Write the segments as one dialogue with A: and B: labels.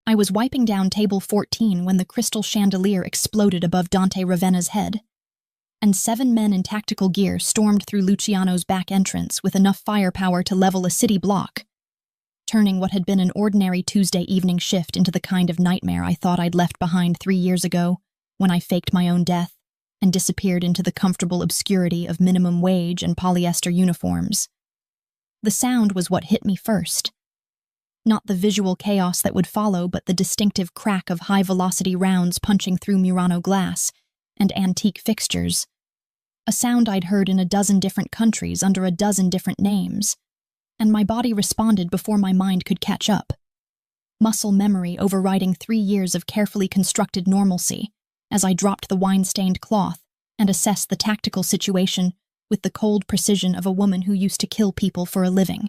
A: I was wiping down table 14 when the crystal chandelier exploded above Dante Ravenna's head, and 7 men in tactical gear stormed through Luciano's back entrance with enough firepower to level a city block, turning what had been an ordinary Tuesday evening shift into the kind of nightmare I thought I'd left behind 3 years ago when I faked my own death and disappeared into the comfortable obscurity of minimum wage and polyester uniforms. The sound was what hit me first. Not the visual chaos that would follow, but the distinctive crack of high-velocity rounds punching through Murano glass and antique fixtures. A sound I'd heard in a dozen different countries under a dozen different names, and my body responded before my mind could catch up. Muscle memory overriding 3 years of carefully constructed normalcy as I dropped the wine-stained cloth and assessed the tactical situation with the cold precision of a woman who used to kill people for a living.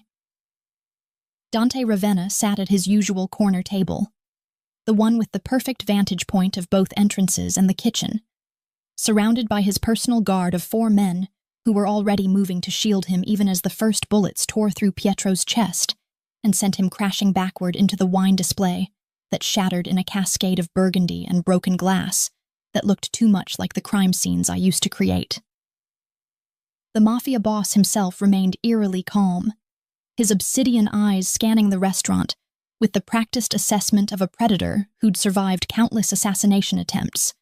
A: Dante Ravenna sat at his usual corner table, the one with the perfect vantage point of both entrances and the kitchen, surrounded by his personal guard of 4 men who were already moving to shield him even as the first bullets tore through Pietro's chest and sent him crashing backward into the wine display that shattered in a cascade of burgundy and broken glass that looked too much like the crime scenes I used to create. The Mafia boss himself remained eerily calm, his obsidian eyes scanning the restaurant with the practiced assessment of a predator who'd survived countless assassination attempts.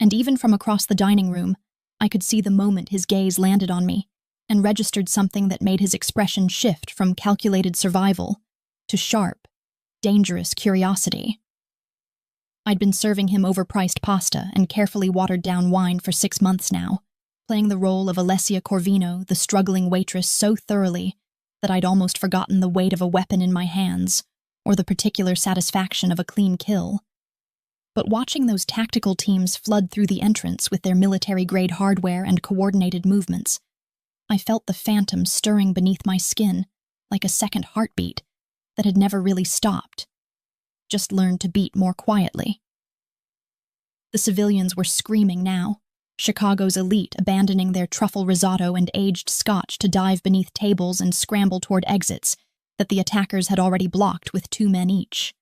A: And even from across the dining room, I could see the moment his gaze landed on me and registered something that made his expression shift from calculated survival to sharp, dangerous curiosity. I'd been serving him overpriced pasta and carefully watered-down wine for 6 months now, playing the role of Alessia Corvino, the struggling waitress, so thoroughly that I'd almost forgotten the weight of a weapon in my hands or the particular satisfaction of a clean kill. But watching those tactical teams flood through the entrance with their military-grade hardware and coordinated movements, I felt the phantom stirring beneath my skin like a second heartbeat that had never really stopped, just learned to beat more quietly. The civilians were screaming now, Chicago's elite abandoning their truffle risotto and aged scotch to dive beneath tables and scramble toward exits that the attackers had already blocked with 2 men each.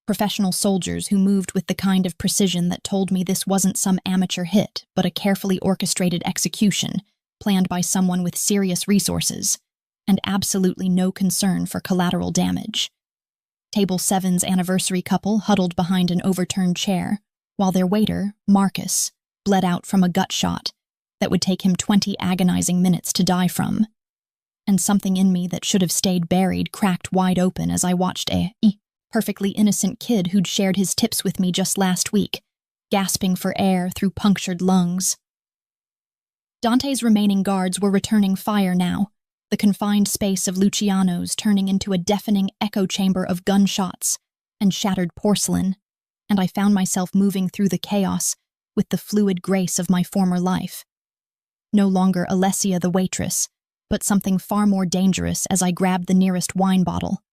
A: Professional soldiers who moved with the kind of precision that told me this wasn't some amateur hit, but a carefully orchestrated execution planned by someone with serious resources and absolutely no concern for collateral damage. Table 7's anniversary couple huddled behind an overturned chair, while their waiter, Marcus, bled out from a gut shot that would take him 20 agonizing minutes to die from. And something in me that should have stayed buried cracked wide open as I watched a perfectly innocent kid who'd shared his tips with me just last week, gasping for air through punctured lungs. Dante's remaining guards were returning fire now, the confined space of Luciano's turning into a deafening echo chamber of gunshots and shattered porcelain, and I found myself moving through the chaos with the fluid grace of my former life. No longer Alessia the waitress, but something far more dangerous as I grabbed the nearest wine bottle,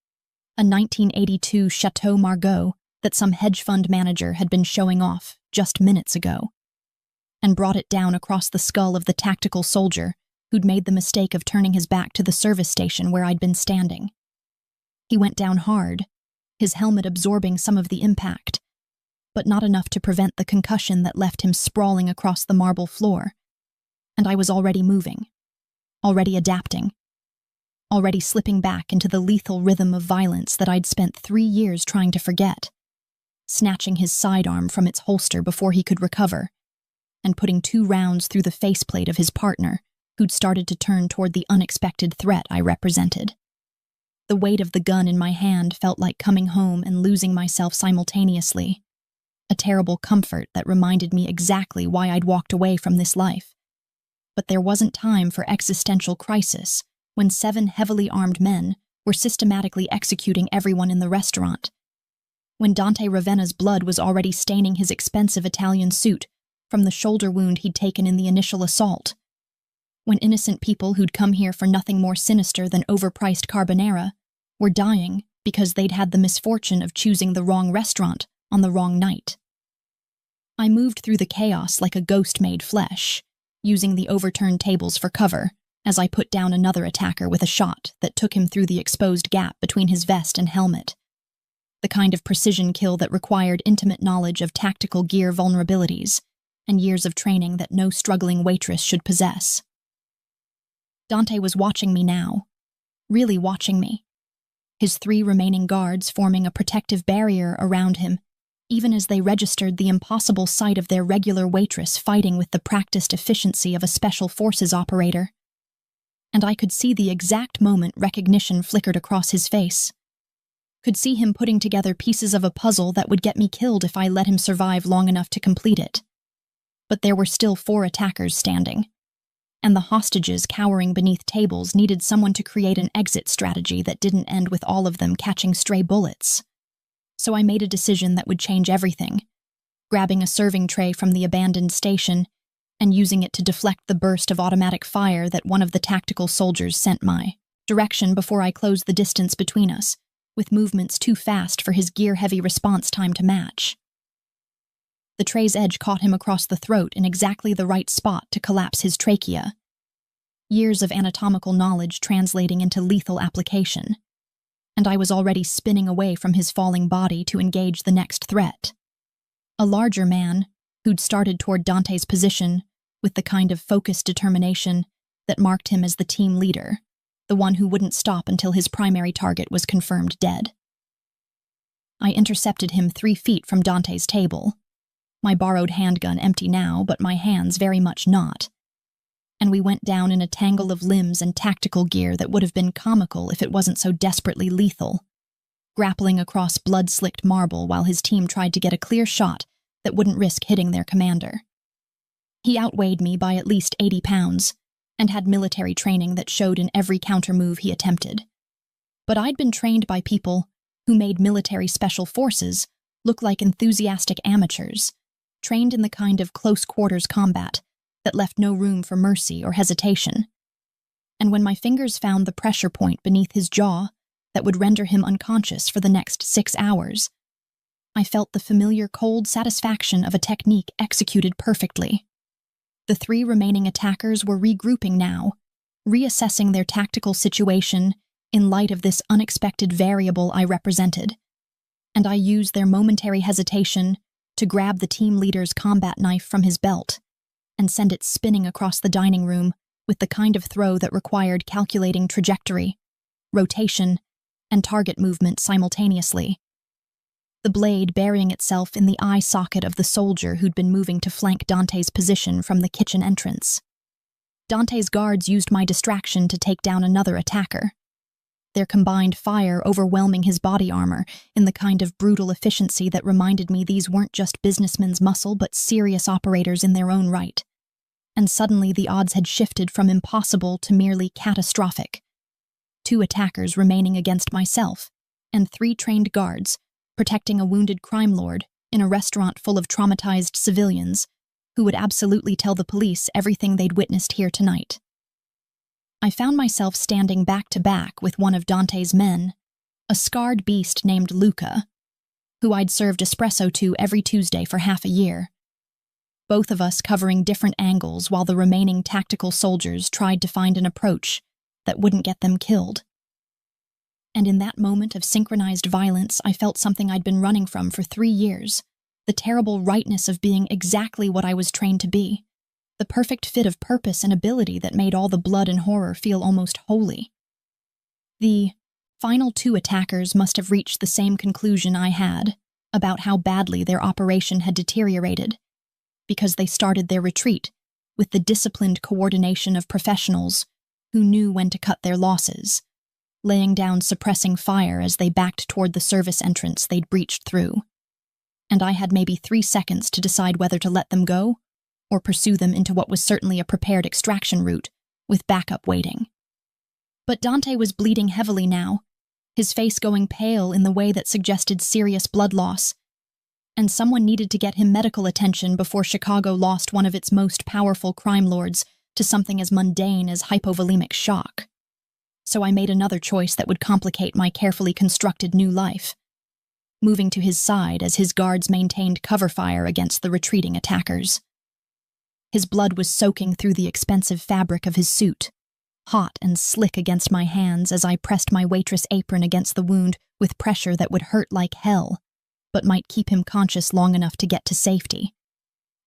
A: a 1982 Chateau Margaux that some hedge fund manager had been showing off just minutes ago, and brought it down across the skull of the tactical soldier who'd made the mistake of turning his back to the service station where I'd been standing. He went down hard, his helmet absorbing some of the impact, but not enough to prevent the concussion that left him sprawling across the marble floor. And I was already moving, already adapting, already slipping back into the lethal rhythm of violence that I'd spent 3 years trying to forget, snatching his sidearm from its holster before he could recover, and putting 2 rounds through the faceplate of his partner, who'd started to turn toward the unexpected threat I represented. The weight of the gun in my hand felt like coming home and losing myself simultaneously, a terrible comfort that reminded me exactly why I'd walked away from this life. But there wasn't time for existential crisis when 7 heavily armed men were systematically executing everyone in the restaurant. When Dante Ravenna's blood was already staining his expensive Italian suit from the shoulder wound he'd taken in the initial assault. When innocent people who'd come here for nothing more sinister than overpriced carbonara were dying because they'd had the misfortune of choosing the wrong restaurant on the wrong night. I moved through the chaos like a ghost made flesh, using the overturned tables for cover as I put down another attacker with a shot that took him through the exposed gap between his vest and helmet. the kind of precision kill that required intimate knowledge of tactical gear vulnerabilities and years of training that no struggling waitress should possess. Dante was watching me now, really watching me, his 3 remaining guards forming a protective barrier around him, even as they registered the impossible sight of their regular waitress fighting with the practiced efficiency of a special forces operator. And I could see the exact moment recognition flickered across his face. Could see him putting together pieces of a puzzle that would get me killed if I let him survive long enough to complete it. But there were still 4 attackers standing, and the hostages cowering beneath tables needed someone to create an exit strategy that didn't end with all of them catching stray bullets. So I made a decision that would change everything, grabbing a serving tray from the abandoned station and using it to deflect the burst of automatic fire that one of the tactical soldiers sent my direction before I closed the distance between us, with movements too fast for his gear-heavy response time to match. The tray's edge caught him across the throat in exactly the right spot to collapse his trachea. Years of anatomical knowledge translating into lethal application, and I was already spinning away from his falling body to engage the next threat. A larger man, who'd started toward Dante's position with the kind of focused determination that marked him as the team leader, the one who wouldn't stop until his primary target was confirmed dead. I intercepted him 3 feet from Dante's table, my borrowed handgun empty now, but my hands very much not, and we went down in a tangle of limbs and tactical gear that would have been comical if it wasn't so desperately lethal, grappling across blood-slicked marble while his team tried to get a clear shot that wouldn't risk hitting their commander. He outweighed me by at least 80 pounds, and had military training that showed in every counter-move he attempted. But I'd been trained by people who made military special forces look like enthusiastic amateurs, trained in the kind of close-quarters combat that left no room for mercy or hesitation. And when my fingers found the pressure point beneath his jaw that would render him unconscious for the next 6 hours, I felt the familiar cold satisfaction of a technique executed perfectly. The 3 remaining attackers were regrouping now, reassessing their tactical situation in light of this unexpected variable I represented, and I used their momentary hesitation to grab the team leader's combat knife from his belt and send it spinning across the dining room with the kind of throw that required calculating trajectory, rotation, and target movement simultaneously, the blade burying itself in the eye socket of the soldier who'd been moving to flank Dante's position from the kitchen entrance. Dante's guards used my distraction to take down another attacker, their combined fire overwhelming his body armor in the kind of brutal efficiency that reminded me these weren't just businessmen's muscle but serious operators in their own right. And suddenly the odds had shifted from impossible to merely catastrophic. 2 attackers remaining against myself, and 3 trained guards, protecting a wounded crime lord in a restaurant full of traumatized civilians who would absolutely tell the police everything they'd witnessed here tonight. I found myself standing back to back with one of Dante's men, a scarred beast named Luca, who I'd served espresso to every Tuesday for half a year. Both of us covering different angles while the remaining tactical soldiers tried to find an approach that wouldn't get them killed. And in that moment of synchronized violence, I felt something I'd been running from for 3 years, the terrible rightness of being exactly what I was trained to be, the perfect fit of purpose and ability that made all the blood and horror feel almost holy. The final 2 attackers must have reached the same conclusion I had about how badly their operation had deteriorated, because they started their retreat with the disciplined coordination of professionals who knew when to cut their losses, laying down suppressing fire as they backed toward the service entrance they'd breached through. And I had maybe 3 seconds to decide whether to let them go or pursue them into what was certainly a prepared extraction route, with backup waiting. But Dante was bleeding heavily now, his face going pale in the way that suggested serious blood loss, and someone needed to get him medical attention before Chicago lost one of its most powerful crime lords to something as mundane as hypovolemic shock. So I made another choice that would complicate my carefully constructed new life, moving to his side as his guards maintained cover fire against the retreating attackers. His blood was soaking through the expensive fabric of his suit, hot and slick against my hands as I pressed my waitress apron against the wound with pressure that would hurt like hell, but might keep him conscious long enough to get to safety.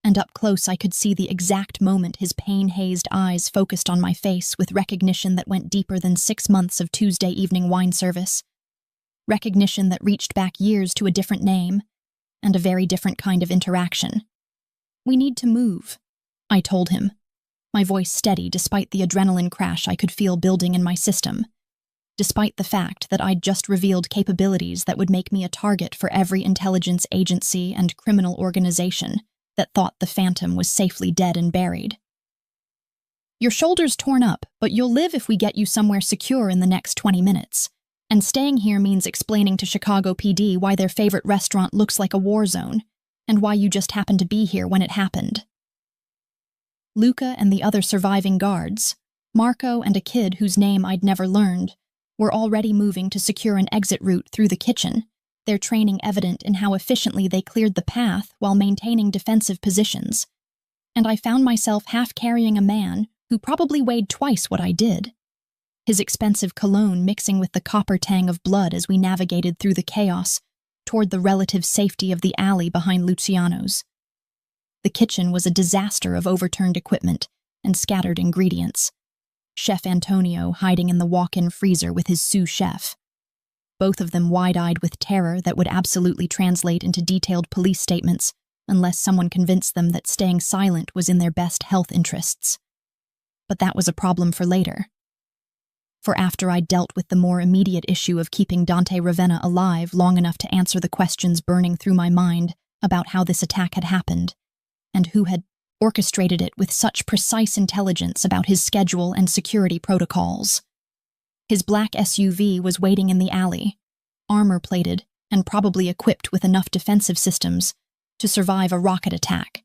A: And up close I could see the exact moment his pain-hazed eyes focused on my face with recognition that went deeper than 6 months of Tuesday evening wine service. Recognition that reached back years to a different name and a very different kind of interaction. "We need to move," I told him, my voice steady despite the adrenaline crash I could feel building in my system, despite the fact that I'd just revealed capabilities that would make me a target for every intelligence agency and criminal organization that thought the Phantom was safely dead and buried. "Your shoulder's torn up, but you'll live if we get you somewhere secure in the next 20 minutes. And staying here means explaining to Chicago PD why their favorite restaurant looks like a war zone, and why you just happened to be here when it happened." Luca and the other surviving guards, Marco and a kid whose name I'd never learned, were already moving to secure an exit route through the kitchen, their training evident in how efficiently they cleared the path while maintaining defensive positions. And I found myself half carrying a man who probably weighed twice what I did, his expensive cologne mixing with the copper tang of blood as we navigated through the chaos toward the relative safety of the alley behind Luciano's. The kitchen was a disaster of overturned equipment and scattered ingredients. Chef Antonio hiding in the walk-in freezer with his sous chef, both of them wide-eyed with terror that would absolutely translate into detailed police statements unless someone convinced them that staying silent was in their best health interests. But that was a problem for later. For after I'd dealt with the more immediate issue of keeping Dante Ravenna alive long enough to answer the questions burning through my mind about how this attack had happened, and who had orchestrated it with such precise intelligence about his schedule and security protocols. His black SUV was waiting in the alley, armor-plated and probably equipped with enough defensive systems to survive a rocket attack,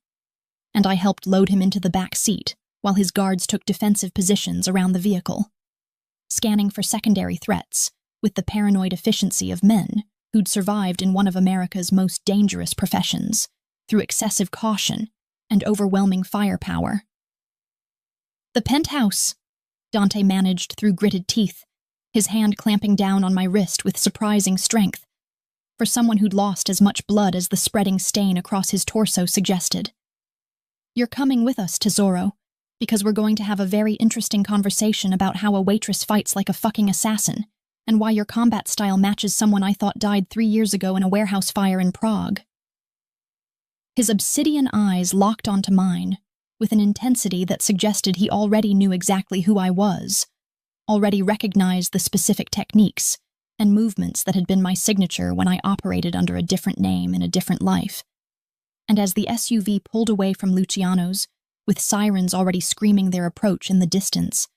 A: and I helped load him into the back seat while his guards took defensive positions around the vehicle, scanning for secondary threats with the paranoid efficiency of men who'd survived in one of America's most dangerous professions through excessive caution and overwhelming firepower. "The penthouse," Dante managed through gritted teeth, his hand clamping down on my wrist with surprising strength, for someone who'd lost as much blood as the spreading stain across his torso suggested. "You're coming with us, Tesoro, because we're going to have a very interesting conversation about how a waitress fights like a fucking assassin, and why your combat style matches someone I thought died 3 years ago in a warehouse fire in Prague." His obsidian eyes locked onto mine, with an intensity that suggested he already knew exactly who I was, already recognized the specific techniques and movements that had been my signature when I operated under a different name in a different life. And as the SUV pulled away from Luciano's, with sirens already screaming their approach in the distance,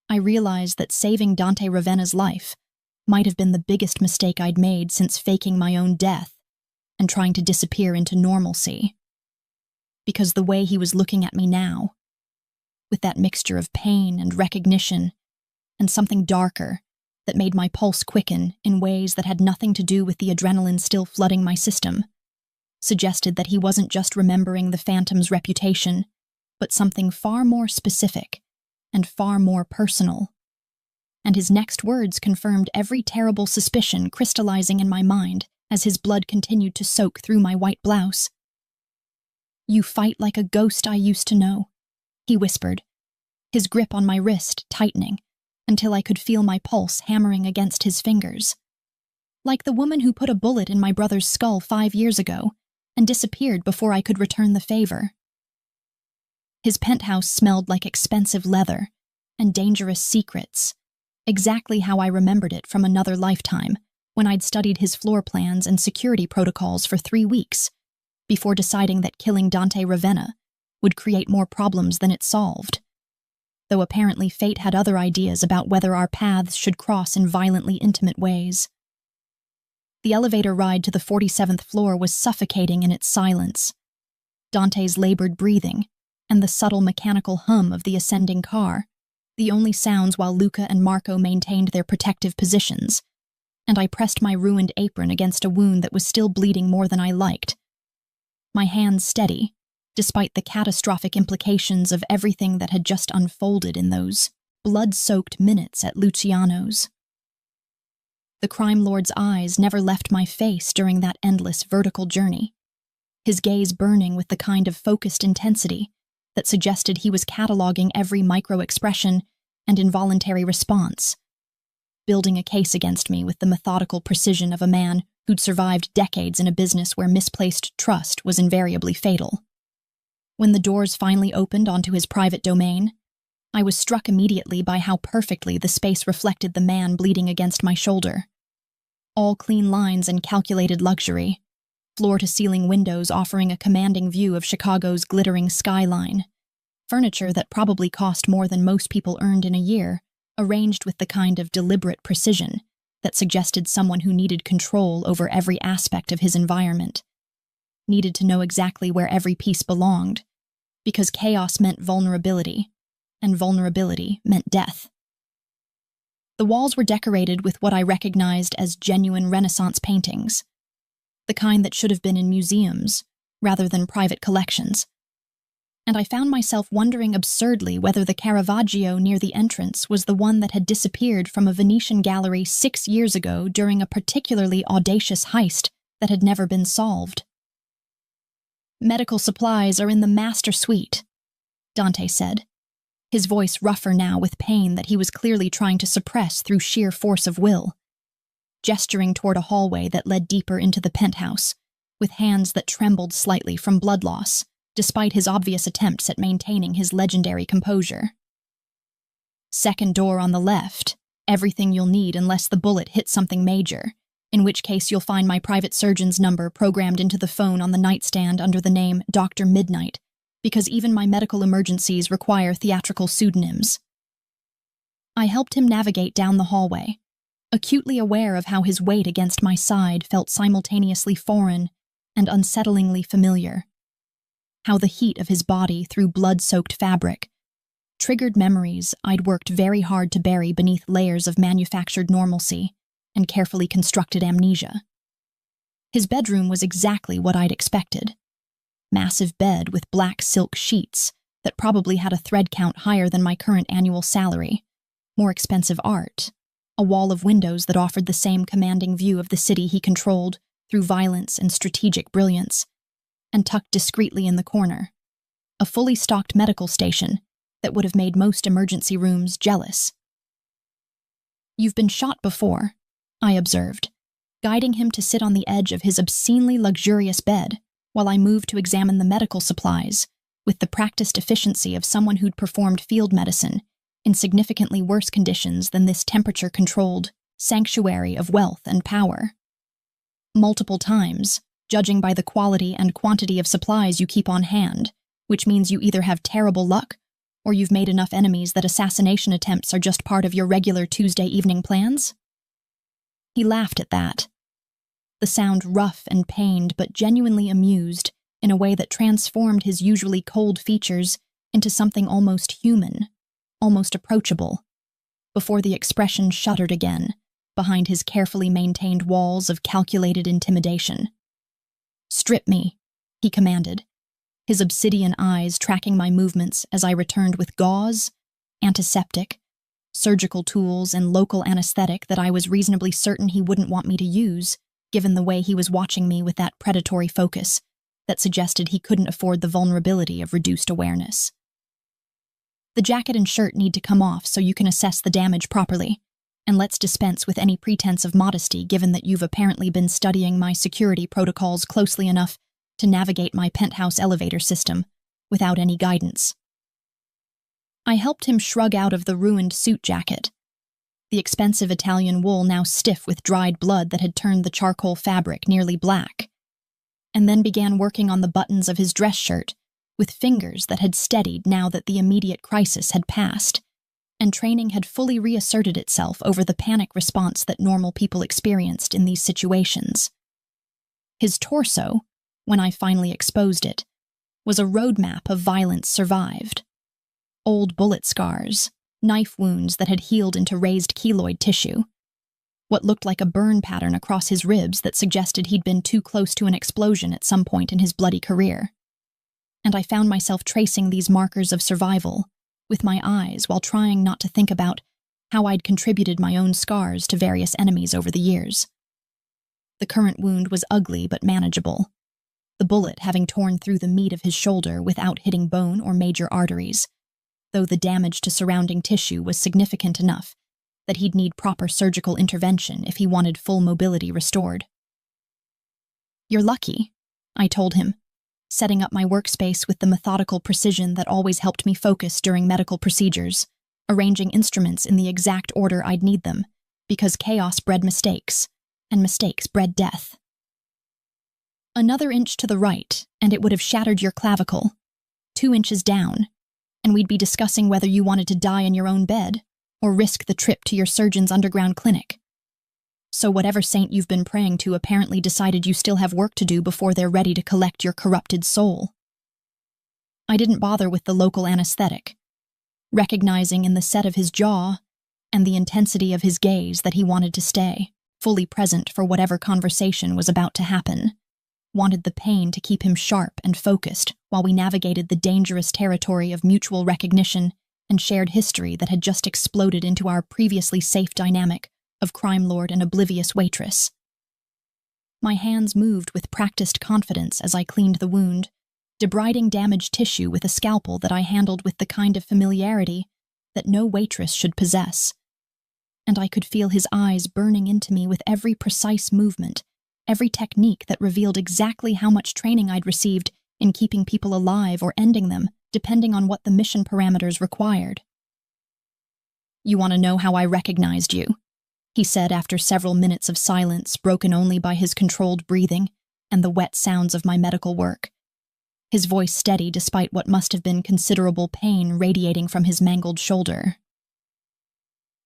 A: I realized that saving Dante Ravenna's life might have been the biggest mistake I'd made since faking my own death and trying to disappear into normalcy. Because the way he was looking at me now, with that mixture of pain and recognition and something darker that made my pulse quicken in ways that had nothing to do with the adrenaline still flooding my system, suggested that he wasn't just remembering the Phantom's reputation, but something far more specific and far more personal. And his next words confirmed every terrible suspicion crystallizing in my mind as his blood continued to soak through my white blouse. "You fight like a ghost I used to know," he whispered, his grip on my wrist tightening until I could feel my pulse hammering against his fingers. "Like the woman who put a bullet in my brother's skull 5 years ago and disappeared before I could return the favor." His penthouse smelled like expensive leather and dangerous secrets, exactly how I remembered it from another lifetime when I'd studied his floor plans and security protocols for 3 weeks, before deciding that killing Dante Ravenna would create more problems than it solved. Though apparently fate had other ideas about whether our paths should cross in violently intimate ways. The elevator ride to the 47th floor was suffocating in its silence. Dante's labored breathing and the subtle mechanical hum of the ascending car, the only sounds while Luca and Marco maintained their protective positions, and I pressed my ruined apron against a wound that was still bleeding more than I liked. My hands steady, despite the catastrophic implications of everything that had just unfolded in those blood-soaked minutes at Luciano's. The crime lord's eyes never left my face during that endless vertical journey, his gaze burning with the kind of focused intensity that suggested he was cataloging every micro-expression and involuntary response, building a case against me with the methodical precision of a man who'd survived decades in a business where misplaced trust was invariably fatal. When the doors finally opened onto his private domain, I was struck immediately by how perfectly the space reflected the man bleeding against my shoulder. All clean lines and calculated luxury, floor-to-ceiling windows offering a commanding view of Chicago's glittering skyline, furniture that probably cost more than most people earned in a year, arranged with the kind of deliberate precision that suggested someone who needed control over every aspect of his environment, needed to know exactly where every piece belonged, because chaos meant vulnerability, and vulnerability meant death. The walls were decorated with what I recognized as genuine Renaissance paintings, the kind that should have been in museums rather than private collections. And I found myself wondering absurdly whether the Caravaggio near the entrance was the one that had disappeared from a Venetian gallery 6 years ago during a particularly audacious heist that had never been solved. "Medical supplies are in the master suite," Dante said, his voice rougher now with pain that he was clearly trying to suppress through sheer force of will, gesturing toward a hallway that led deeper into the penthouse, with hands that trembled slightly from blood loss, despite his obvious attempts at maintaining his legendary composure. "Second door on the left, everything you'll need unless the bullet hits something major, in which case you'll find my private surgeon's number programmed into the phone on the nightstand under the name Dr. Midnight, because even my medical emergencies require theatrical pseudonyms." I helped him navigate down the hallway, acutely aware of how his weight against my side felt simultaneously foreign and unsettlingly familiar, how the heat of his body through blood-soaked fabric triggered memories I'd worked very hard to bury beneath layers of manufactured normalcy and carefully constructed amnesia. His bedroom was exactly what I'd expected. Massive bed with black silk sheets that probably had a thread count higher than my current annual salary, more expensive art, a wall of windows that offered the same commanding view of the city he controlled through violence and strategic brilliance, and tucked discreetly in the corner, a fully stocked medical station that would have made most emergency rooms jealous. "You've been shot before," I observed, guiding him to sit on the edge of his obscenely luxurious bed while I moved to examine the medical supplies with the practiced efficiency of someone who'd performed field medicine in significantly worse conditions than this temperature-controlled sanctuary of wealth and power. "Multiple times, judging by the quality and quantity of supplies you keep on hand, which means you either have terrible luck or you've made enough enemies that assassination attempts are just part of your regular Tuesday evening plans?" He laughed at that, the sound rough and pained but genuinely amused in a way that transformed his usually cold features into something almost human, almost approachable, before the expression shuddered again behind his carefully maintained walls of calculated intimidation. "Strip me," he commanded, his obsidian eyes tracking my movements as I returned with gauze, antiseptic, surgical tools, and local anesthetic that I was reasonably certain he wouldn't want me to use, given the way he was watching me with that predatory focus that suggested he couldn't afford the vulnerability of reduced awareness. "The jacket and shirt need to come off so you can assess the damage properly, and let's dispense with any pretense of modesty given that you've apparently been studying my security protocols closely enough to navigate my penthouse elevator system without any guidance." I helped him shrug out of the ruined suit jacket, the expensive Italian wool now stiff with dried blood that had turned the charcoal fabric nearly black, and then began working on the buttons of his dress shirt with fingers that had steadied now that the immediate crisis had passed, and training had fully reasserted itself over the panic response that normal people experienced in these situations. His torso, when I finally exposed it, was a roadmap of violence survived. Old bullet scars, knife wounds that had healed into raised keloid tissue, what looked like a burn pattern across his ribs that suggested he'd been too close to an explosion at some point in his bloody career. And I found myself tracing these markers of survival with my eyes while trying not to think about how I'd contributed my own scars to various enemies over the years. The current wound was ugly but manageable, the bullet having torn through the meat of his shoulder without hitting bone or major arteries, though the damage to surrounding tissue was significant enough that he'd need proper surgical intervention if he wanted full mobility restored. "You're lucky," I told him, setting up my workspace with the methodical precision that always helped me focus during medical procedures, arranging instruments in the exact order I'd need them, because chaos bred mistakes, and mistakes bred death. "Another inch to the right, and it would have shattered your clavicle. 2 inches down, and we'd be discussing whether you wanted to die in your own bed or risk the trip to your surgeon's underground clinic. So whatever saint you've been praying to apparently decided you still have work to do before they're ready to collect your corrupted soul." I didn't bother with the local anesthetic, recognizing in the set of his jaw and the intensity of his gaze that he wanted to stay fully present for whatever conversation was about to happen, wanted the pain to keep him sharp and focused while we navigated the dangerous territory of mutual recognition and shared history that had just exploded into our previously safe dynamic of crime lord and oblivious waitress. My hands moved with practiced confidence as I cleaned the wound, debriding damaged tissue with a scalpel that I handled with the kind of familiarity that no waitress should possess. And I could feel his eyes burning into me with every precise movement, every technique that revealed exactly how much training I'd received in keeping people alive or ending them, depending on what the mission parameters required. "You want to know how I recognized you?" he said after several minutes of silence broken only by his controlled breathing and the wet sounds of my medical work, his voice steady despite what must have been considerable pain radiating from his mangled shoulder.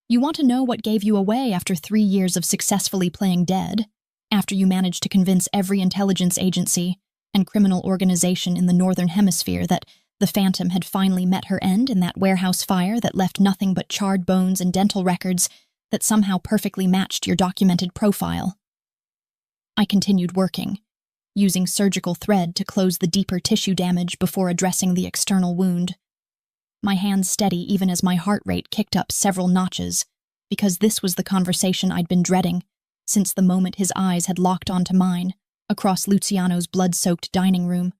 A: "You want to know what gave you away after 3 years of successfully playing dead, after you managed to convince every intelligence agency and criminal organization in the Northern Hemisphere that the Phantom had finally met her end in that warehouse fire that left nothing but charred bones and dental records that somehow perfectly matched your documented profile?" I continued working, using surgical thread to close the deeper tissue damage before addressing the external wound. My hands steady even as my heart rate kicked up several notches, because this was the conversation I'd been dreading since the moment his eyes had locked onto mine across Luciano's blood-soaked dining room.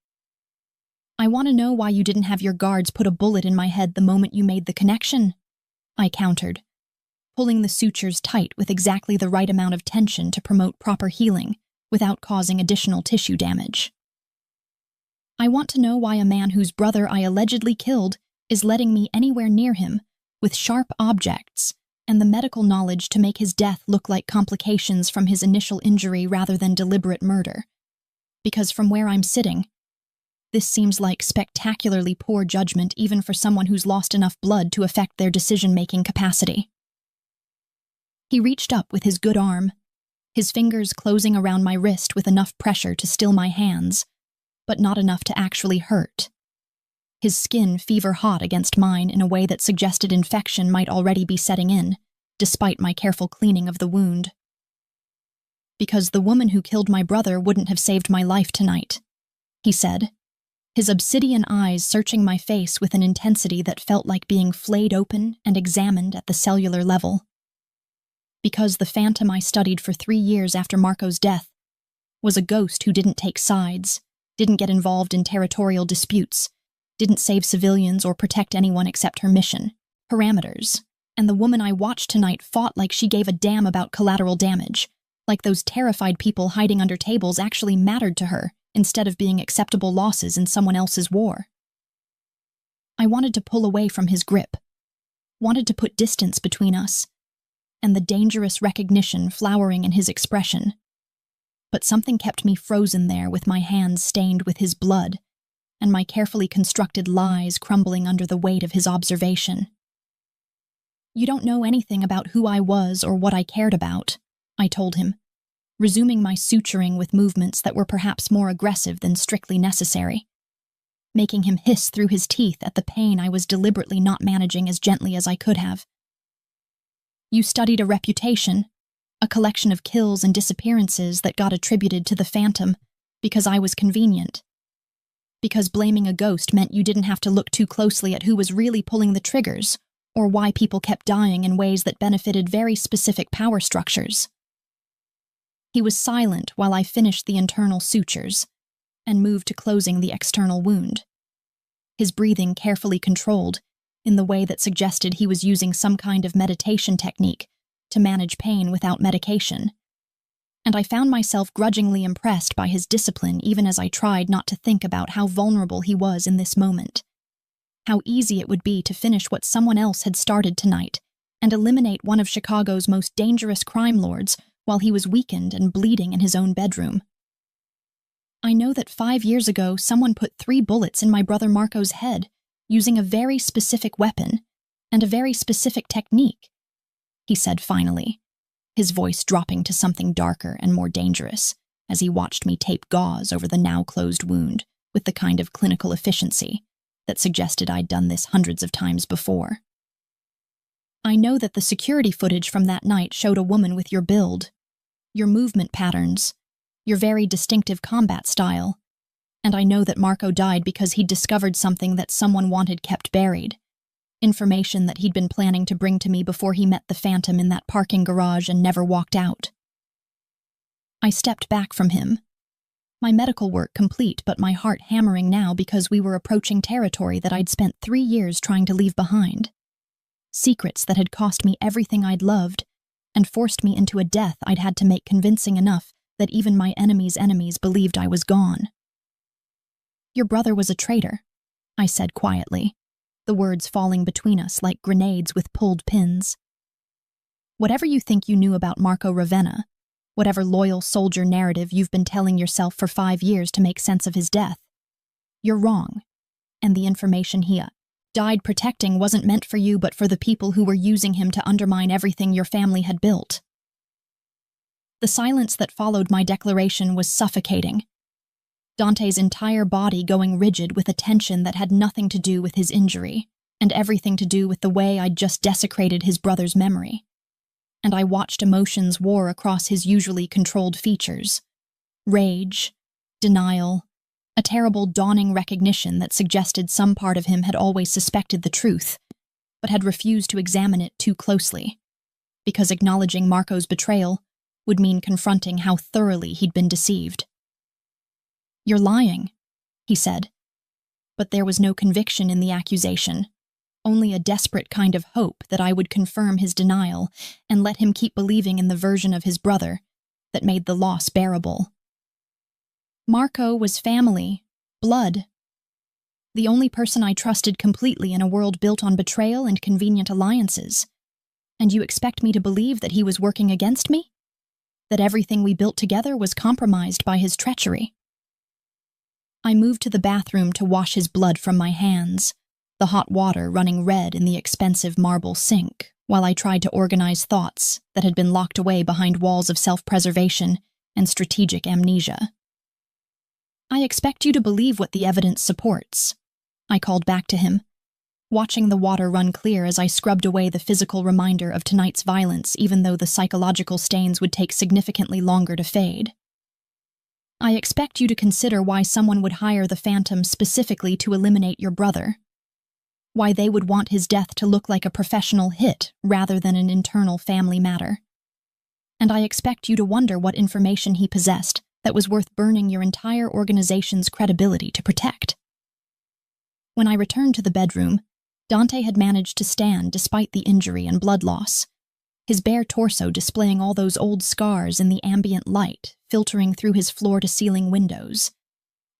A: "I want to know why you didn't have your guards put a bullet in my head the moment you made the connection," I countered, pulling the sutures tight with exactly the right amount of tension to promote proper healing without causing additional tissue damage. "I want to know why a man whose brother I allegedly killed is letting me anywhere near him with sharp objects and the medical knowledge to make his death look like complications from his initial injury rather than deliberate murder. Because from where I'm sitting, this seems like spectacularly poor judgment even for someone who's lost enough blood to affect their decision-making capacity." He reached up with his good arm, his fingers closing around my wrist with enough pressure to still my hands, but not enough to actually hurt. His skin fever-hot against mine in a way that suggested infection might already be setting in, despite my careful cleaning of the wound. "Because the woman who killed my brother wouldn't have saved my life tonight," he said, his obsidian eyes searching my face with an intensity that felt like being flayed open and examined at the cellular level. "Because the Phantom I studied for 3 years after Marco's death was a ghost who didn't take sides, didn't get involved in territorial disputes, didn't save civilians or protect anyone except her mission, parameters, and the woman I watched tonight fought like she gave a damn about collateral damage, like those terrified people hiding under tables actually mattered to her instead of being acceptable losses in someone else's war." I wanted to pull away from his grip, wanted to put distance between us, and the dangerous recognition flowering in his expression. But something kept me frozen there with my hands stained with his blood and my carefully constructed lies crumbling under the weight of his observation. "You don't know anything about who I was or what I cared about," I told him, resuming my suturing with movements that were perhaps more aggressive than strictly necessary, making him hiss through his teeth at the pain I was deliberately not managing as gently as I could have. "You studied a reputation, a collection of kills and disappearances that got attributed to the Phantom because I was convenient. Because blaming a ghost meant you didn't have to look too closely at who was really pulling the triggers, or why people kept dying in ways that benefited very specific power structures. He was silent while I finished the internal sutures and moved to closing the external wound. His breathing carefully controlled, in the way that suggested he was using some kind of meditation technique to manage pain without medication. And I found myself grudgingly impressed by his discipline even as I tried not to think about how vulnerable he was in this moment. How easy it would be to finish what someone else had started tonight and eliminate one of Chicago's most dangerous crime lords while he was weakened and bleeding in his own bedroom. I know that 5 years ago someone put 3 bullets in my brother Marco's head using a very specific weapon and a very specific technique, he said finally, his voice dropping to something darker and more dangerous as he watched me tape gauze over the now closed wound with the kind of clinical efficiency that suggested I'd done this hundreds of times before. I know that the security footage from that night showed a woman with your build, your movement patterns, your very distinctive combat style, and I know that Marco died because he'd discovered something that someone wanted kept buried, information that he'd been planning to bring to me before he met the Phantom in that parking garage and never walked out. I stepped back from him, my medical work complete but my heart hammering now because we were approaching territory that I'd spent 3 years trying to leave behind. Secrets that had cost me everything I'd loved and forced me into a death I'd had to make convincing enough that even my enemy's enemies believed I was gone. Your brother was a traitor, I said quietly, the words falling between us like grenades with pulled pins. Whatever you think you knew about Marco Ravenna, whatever loyal soldier narrative you've been telling yourself for 5 years to make sense of his death, you're wrong, and the information he died protecting wasn't meant for you but for the people who were using him to undermine everything your family had built. The silence that followed my declaration was suffocating, Dante's entire body going rigid with a tension that had nothing to do with his injury, and everything to do with the way I'd just desecrated his brother's memory. And I watched emotions war across his usually controlled features. Rage, denial, a terrible dawning recognition that suggested some part of him had always suspected the truth, but had refused to examine it too closely, because acknowledging Marco's betrayal would mean confronting how thoroughly he'd been deceived. You're lying, he said. But there was no conviction in the accusation, only a desperate kind of hope that I would confirm his denial and let him keep believing in the version of his brother that made the loss bearable. Marco was family, blood. The only person I trusted completely in a world built on betrayal and convenient alliances. And you expect me to believe that he was working against me? That everything we built together was compromised by his treachery? I moved to the bathroom to wash his blood from my hands, the hot water running red in the expensive marble sink, while I tried to organize thoughts that had been locked away behind walls of self-preservation and strategic amnesia. I expect you to believe what the evidence supports, I called back to him, watching the water run clear as I scrubbed away the physical reminder of tonight's violence even though the psychological stains would take significantly longer to fade. I expect you to consider why someone would hire the Phantom specifically to eliminate your brother. Why they would want his death to look like a professional hit rather than an internal family matter. And I expect you to wonder what information he possessed that was worth burning your entire organization's credibility to protect. When I returned to the bedroom, Dante had managed to stand despite the injury and blood loss, his bare torso displaying all those old scars in the ambient light filtering through his floor-to-ceiling windows,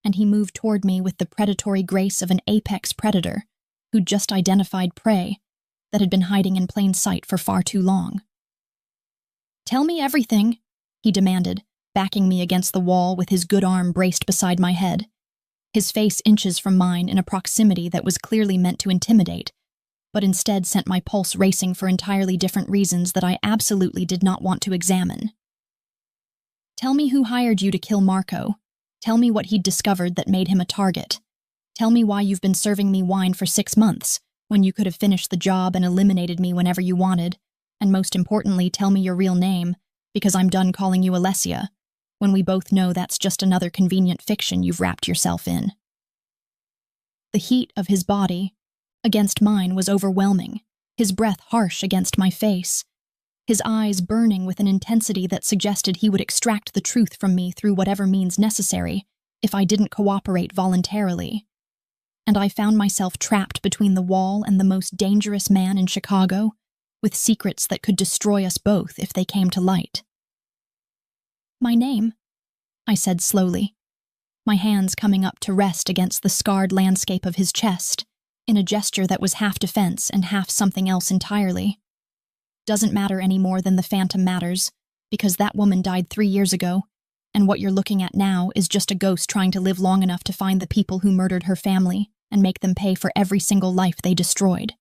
A: and he moved toward me with the predatory grace of an apex predator who'd just identified prey that had been hiding in plain sight for far too long. "Tell me everything," he demanded, backing me against the wall with his good arm braced beside my head, his face inches from mine in a proximity that was clearly meant to intimidate, but instead sent my pulse racing for entirely different reasons that I absolutely did not want to examine. "Tell me who hired you to kill Marco. Tell me what he'd discovered that made him a target. Tell me why you've been serving me wine for 6 months, when you could have finished the job and eliminated me whenever you wanted. And most importantly, tell me your real name, because I'm done calling you Alessia, when we both know that's just another convenient fiction you've wrapped yourself in." The heat of his body against mine was overwhelming, his breath harsh against my face, his eyes burning with an intensity that suggested he would extract the truth from me through whatever means necessary if I didn't cooperate voluntarily. And I found myself trapped between the wall and the most dangerous man in Chicago, with secrets that could destroy us both if they came to light. "My name," I said slowly, my hands coming up to rest against the scarred landscape of his chest, in a gesture that was half defense and half something else entirely. "Doesn't matter any more than the phantom matters, because that woman died 3 years ago, and what you're looking at now is just a ghost trying to live long enough to find the people who murdered her family and make them pay for every single life they destroyed."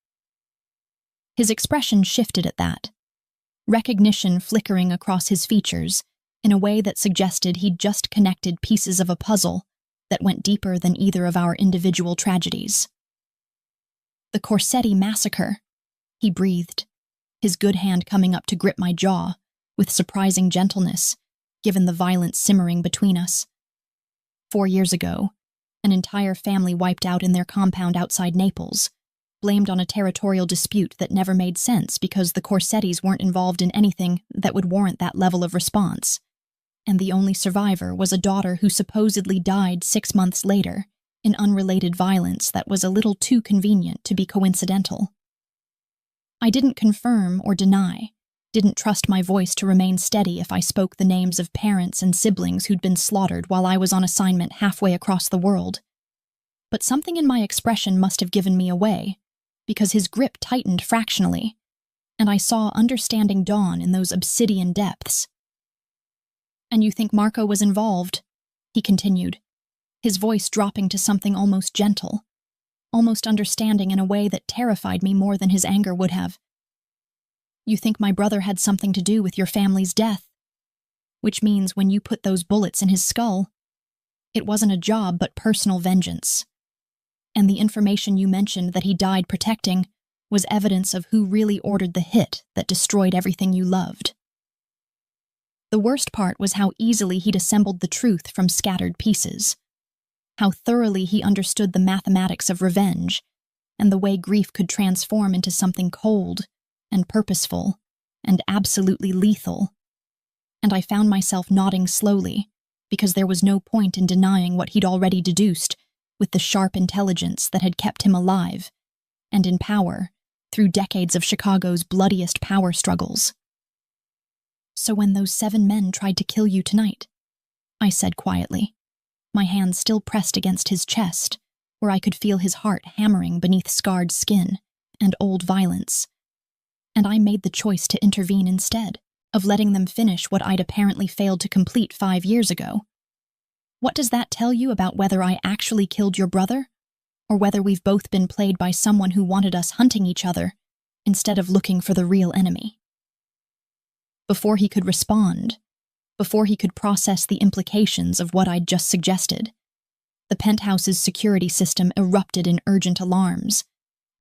A: His expression shifted at that, recognition flickering across his features in a way that suggested he'd just connected pieces of a puzzle that went deeper than either of our individual tragedies. "The Corsetti massacre," he breathed, his good hand coming up to grip my jaw with surprising gentleness, given the violence simmering between us. 4 years ago, an entire family wiped out in their compound outside Naples, blamed on a territorial dispute that never made sense because the Corsettis weren't involved in anything that would warrant that level of response. And the only survivor was a daughter who supposedly died 6 months later in unrelated violence that was a little too convenient to be coincidental. I didn't confirm or deny, didn't trust my voice to remain steady if I spoke the names of parents and siblings who'd been slaughtered while I was on assignment halfway across the world. But something in my expression must have given me away, because his grip tightened fractionally, and I saw understanding dawn in those obsidian depths. "And you think Marco was involved?" he continued, his voice dropping to something almost gentle, almost understanding in a way that terrified me more than his anger would have. "You think my brother had something to do with your family's death? Which means when you put those bullets in his skull, it wasn't a job but personal vengeance. And the information you mentioned that he died protecting was evidence of who really ordered the hit that destroyed everything you loved." The worst part was how easily he'd assembled the truth from scattered pieces, how thoroughly he understood the mathematics of revenge, and the way grief could transform into something cold and purposeful and absolutely lethal. And I found myself nodding slowly, because there was no point in denying what he'd already deduced with the sharp intelligence that had kept him alive and in power through decades of Chicago's bloodiest power struggles. "So when those 7 men tried to kill you tonight," I said quietly, my hands still pressed against his chest, where I could feel his heart hammering beneath scarred skin and old violence, and I made the choice to intervene instead of letting them finish what I'd apparently failed to complete 5 years ago. What does that tell you about whether I actually killed your brother, or whether we've both been played by someone who wanted us hunting each other instead of looking for the real enemy?" Before he could respond, before he could process the implications of what I'd just suggested, the penthouse's security system erupted in urgent alarms,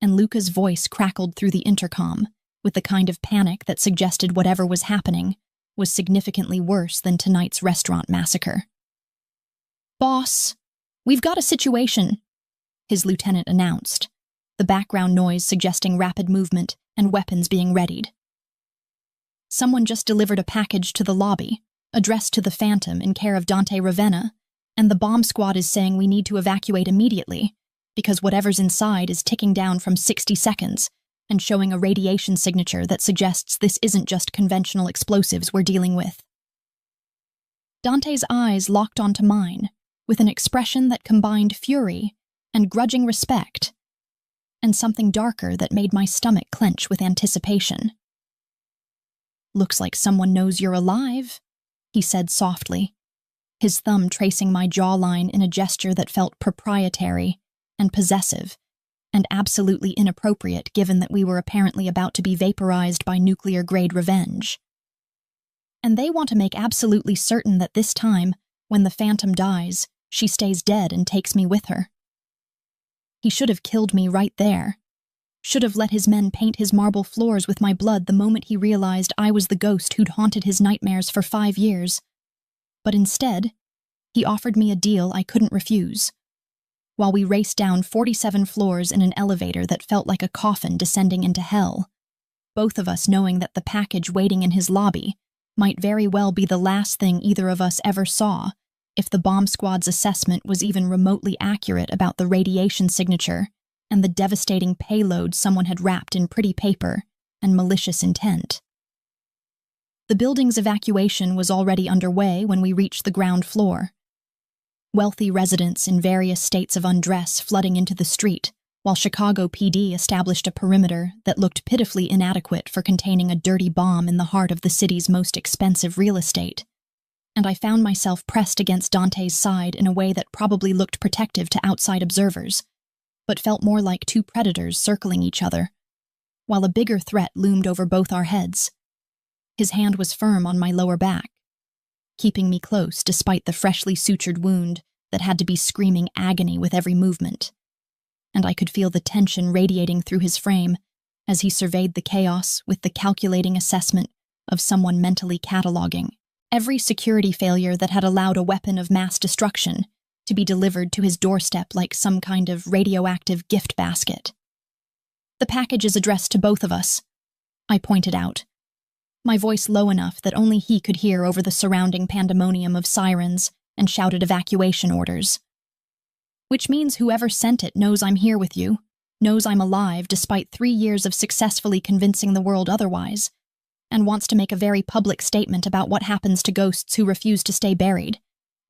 A: and Luca's voice crackled through the intercom with the kind of panic that suggested whatever was happening was significantly worse than tonight's restaurant massacre. "Boss, we've got a situation," his lieutenant announced, the background noise suggesting rapid movement and weapons being readied. "Someone just delivered a package to the lobby, addressed to the Phantom in care of Dante Ravenna, and the bomb squad is saying we need to evacuate immediately because whatever's inside is ticking down from 60 seconds and showing a radiation signature that suggests this isn't just conventional explosives we're dealing with." Dante's eyes locked onto mine with an expression that combined fury and grudging respect, and something darker that made my stomach clench with anticipation. "Looks like someone knows you're alive," he said softly, his thumb tracing my jawline in a gesture that felt proprietary and possessive, and absolutely inappropriate given that we were apparently about to be vaporized by nuclear-grade revenge. "And they want to make absolutely certain that this time, when the Phantom dies, she stays dead and takes me with her. He should have killed me right there. Should have let his men paint his marble floors with my blood the moment he realized I was the ghost who'd haunted his nightmares for 5 years. But instead, he offered me a deal I couldn't refuse. while we raced down 47 floors in an elevator that felt like a coffin descending into hell, both of us knowing that the package waiting in his lobby might very well be the last thing either of us ever saw if the bomb squad's assessment was even remotely accurate about the radiation signature and the devastating payload someone had wrapped in pretty paper and malicious intent. The building's evacuation was already underway when we reached the ground floor. Wealthy residents in various states of undress flooding into the street, while Chicago PD established a perimeter that looked pitifully inadequate for containing a dirty bomb in the heart of the city's most expensive real estate. And I found myself pressed against Dante's side in a way that probably looked protective to outside observers, but felt more like two predators circling each other, while a bigger threat loomed over both our heads. His hand was firm on my lower back, keeping me close despite the freshly sutured wound that had to be screaming agony with every movement. And I could feel the tension radiating through his frame as he surveyed the chaos with the calculating assessment of someone mentally cataloging every security failure that had allowed a weapon of mass destruction to be delivered to his doorstep like some kind of radioactive gift basket. "The package is addressed to both of us," I pointed out, my voice low enough that only he could hear over the surrounding pandemonium of sirens and shouted evacuation orders. "Which means whoever sent it knows I'm here with you, knows I'm alive despite 3 years of successfully convincing the world otherwise, and wants to make a very public statement about what happens to ghosts who refuse to stay buried,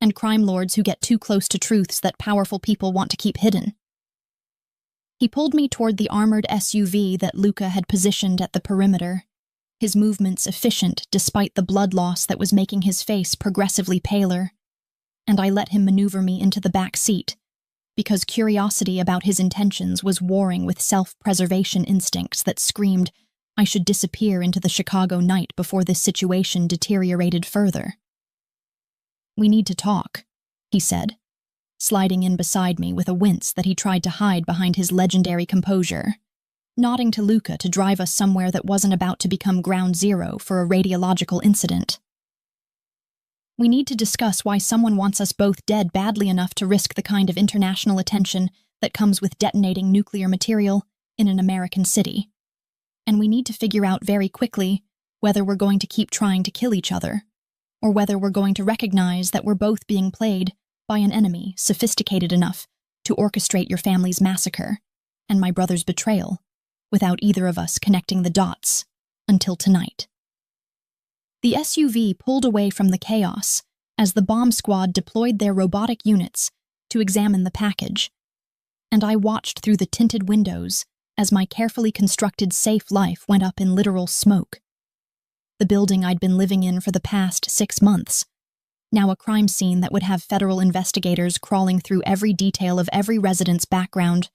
A: and crime lords who get too close to truths that powerful people want to keep hidden." He pulled me toward the armored SUV that Luca had positioned at the perimeter, his movements efficient despite the blood loss that was making his face progressively paler, and I let him maneuver me into the back seat, because curiosity about his intentions was warring with self-preservation instincts that screamed I should disappear into the Chicago night before this situation deteriorated further. "We need to talk," he said, sliding in beside me with a wince that he tried to hide behind his legendary composure, nodding to Luca to drive us somewhere that wasn't about to become ground zero for a radiological incident. "We need to discuss why someone wants us both dead badly enough to risk the kind of international attention that comes with detonating nuclear material in an American city. And we need to figure out very quickly whether we're going to keep trying to kill each other, or whether we're going to recognize that we're both being played by an enemy sophisticated enough to orchestrate your family's massacre and my brother's betrayal, without either of us connecting the dots until tonight." The SUV pulled away from the chaos as the bomb squad deployed their robotic units to examine the package, and I watched through the tinted windows as my carefully constructed safe life went up in literal smoke. The building I'd been living in for the past 6 months, now a crime scene that would have federal investigators crawling through every detail of every resident's background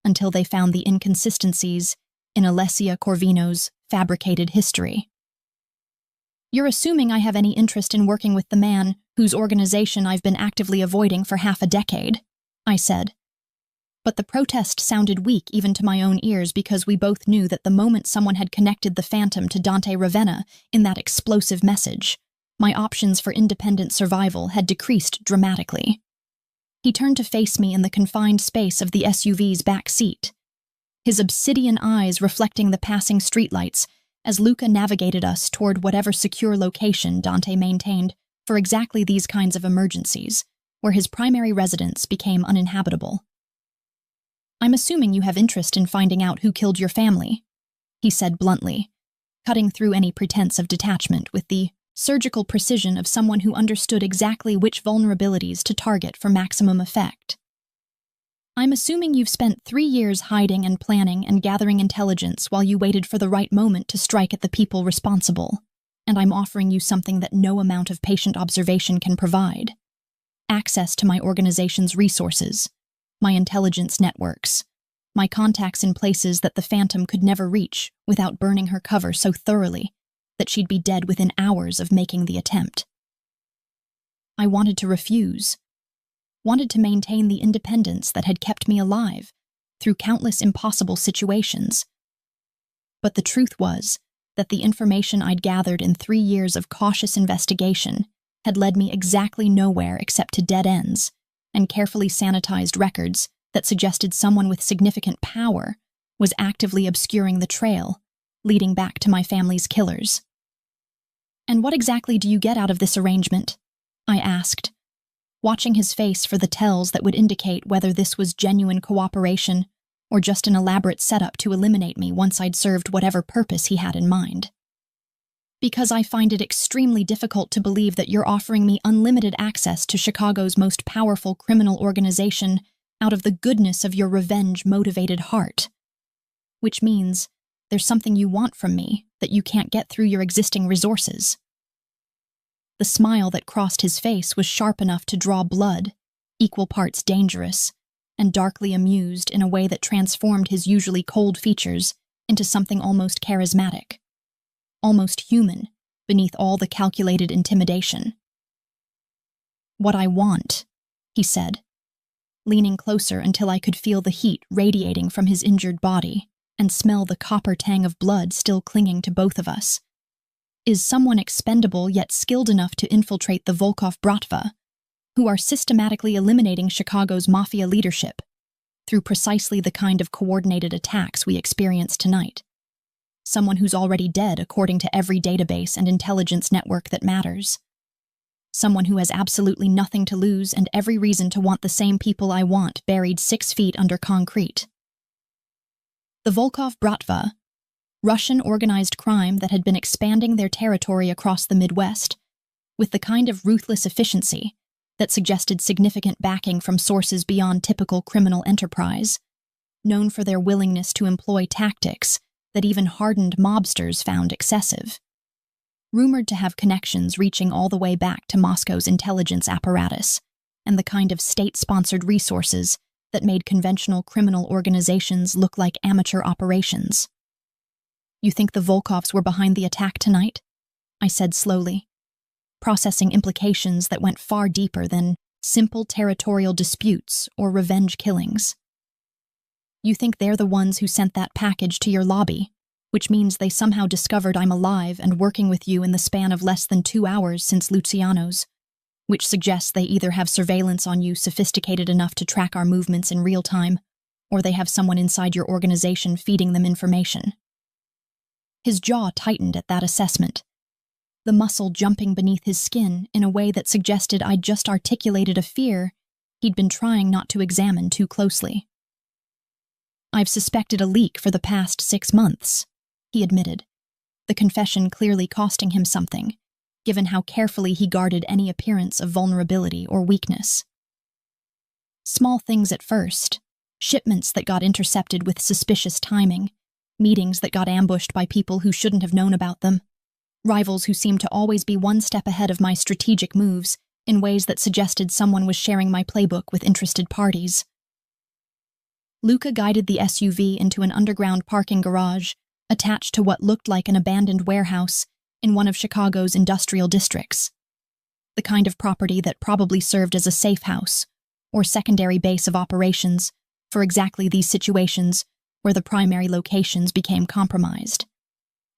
A: until they found the inconsistencies in Alessia Corvino's fabricated history. "You're assuming I have any interest in working with the man whose organization I've been actively avoiding for half a decade," I said. But the protest sounded weak even to my own ears because we both knew that the moment someone had connected the Phantom to Dante Ravenna in that explosive message, my options for independent survival had decreased dramatically. He turned to face me in the confined space of the SUV's back seat, his obsidian eyes reflecting the passing streetlights as Luca navigated us toward whatever secure location Dante maintained for exactly these kinds of emergencies, where his primary residence became uninhabitable. "I'm assuming you have interest in finding out who killed your family," he said bluntly, cutting through any pretense of detachment with the surgical precision of someone who understood exactly which vulnerabilities to target for maximum effect. "I'm assuming you've spent 3 years hiding and planning and gathering intelligence while you waited for the right moment to strike at the people responsible, and I'm offering you something that no amount of patient observation can provide: access to my organization's resources, my intelligence networks, my contacts in places that the Phantom could never reach without burning her cover so thoroughly that she'd be dead within hours of making the attempt." I wanted to refuse, wanted to maintain the independence that had kept me alive through countless impossible situations. But the truth was that the information I'd gathered in 3 years of cautious investigation had led me exactly nowhere except to dead ends and carefully sanitized records that suggested someone with significant power was actively obscuring the trail, leading back to my family's killers. "And what exactly do you get out of this arrangement?" I asked, watching his face for the tells that would indicate whether this was genuine cooperation or just an elaborate setup to eliminate me once I'd served whatever purpose he had in mind. "Because I find it extremely difficult to believe that you're offering me unlimited access to Chicago's most powerful criminal organization out of the goodness of your revenge-motivated heart. Which means there's something you want from me that you can't get through your existing resources." The smile that crossed his face was sharp enough to draw blood, equal parts dangerous, and darkly amused in a way that transformed his usually cold features into something almost charismatic, almost human, beneath all the calculated intimidation. "What I want," he said, leaning closer until I could feel the heat radiating from his injured body and smell the copper tang of blood still clinging to both of us, "is someone expendable yet skilled enough to infiltrate the Volkov Bratva, who are systematically eliminating Chicago's Mafia leadership through precisely the kind of coordinated attacks we experienced tonight. Someone who's already dead according to every database and intelligence network that matters. Someone who has absolutely nothing to lose and every reason to want the same people I want buried 6 feet under concrete." The Volkov Bratva, Russian organized crime that had been expanding their territory across the Midwest, with the kind of ruthless efficiency that suggested significant backing from sources beyond typical criminal enterprise, known for their willingness to employ tactics that even hardened mobsters found excessive. Rumored to have connections reaching all the way back to Moscow's intelligence apparatus, and the kind of state-sponsored resources that made conventional criminal organizations look like amateur operations. "You think the Volkovs were behind the attack tonight?" I said slowly, processing implications that went far deeper than simple territorial disputes or revenge killings. "You think they're the ones who sent that package to your lobby, which means they somehow discovered I'm alive and working with you in the span of less than 2 hours since Luciano's, which suggests they either have surveillance on you sophisticated enough to track our movements in real time, or they have someone inside your organization feeding them information." His jaw tightened at that assessment, the muscle jumping beneath his skin in a way that suggested I'd just articulated a fear he'd been trying not to examine too closely. "I've suspected a leak for the past 6 months, he admitted, the confession clearly costing him something, given how carefully he guarded any appearance of vulnerability or weakness. "Small things at first, shipments that got intercepted with suspicious timing, meetings that got ambushed by people who shouldn't have known about them, rivals who seemed to always be one step ahead of my strategic moves in ways that suggested someone was sharing my playbook with interested parties." Luca guided the SUV into an underground parking garage attached to what looked like an abandoned warehouse in one of Chicago's industrial districts, the kind of property that probably served as a safe house or secondary base of operations for exactly these situations where the primary locations became compromised.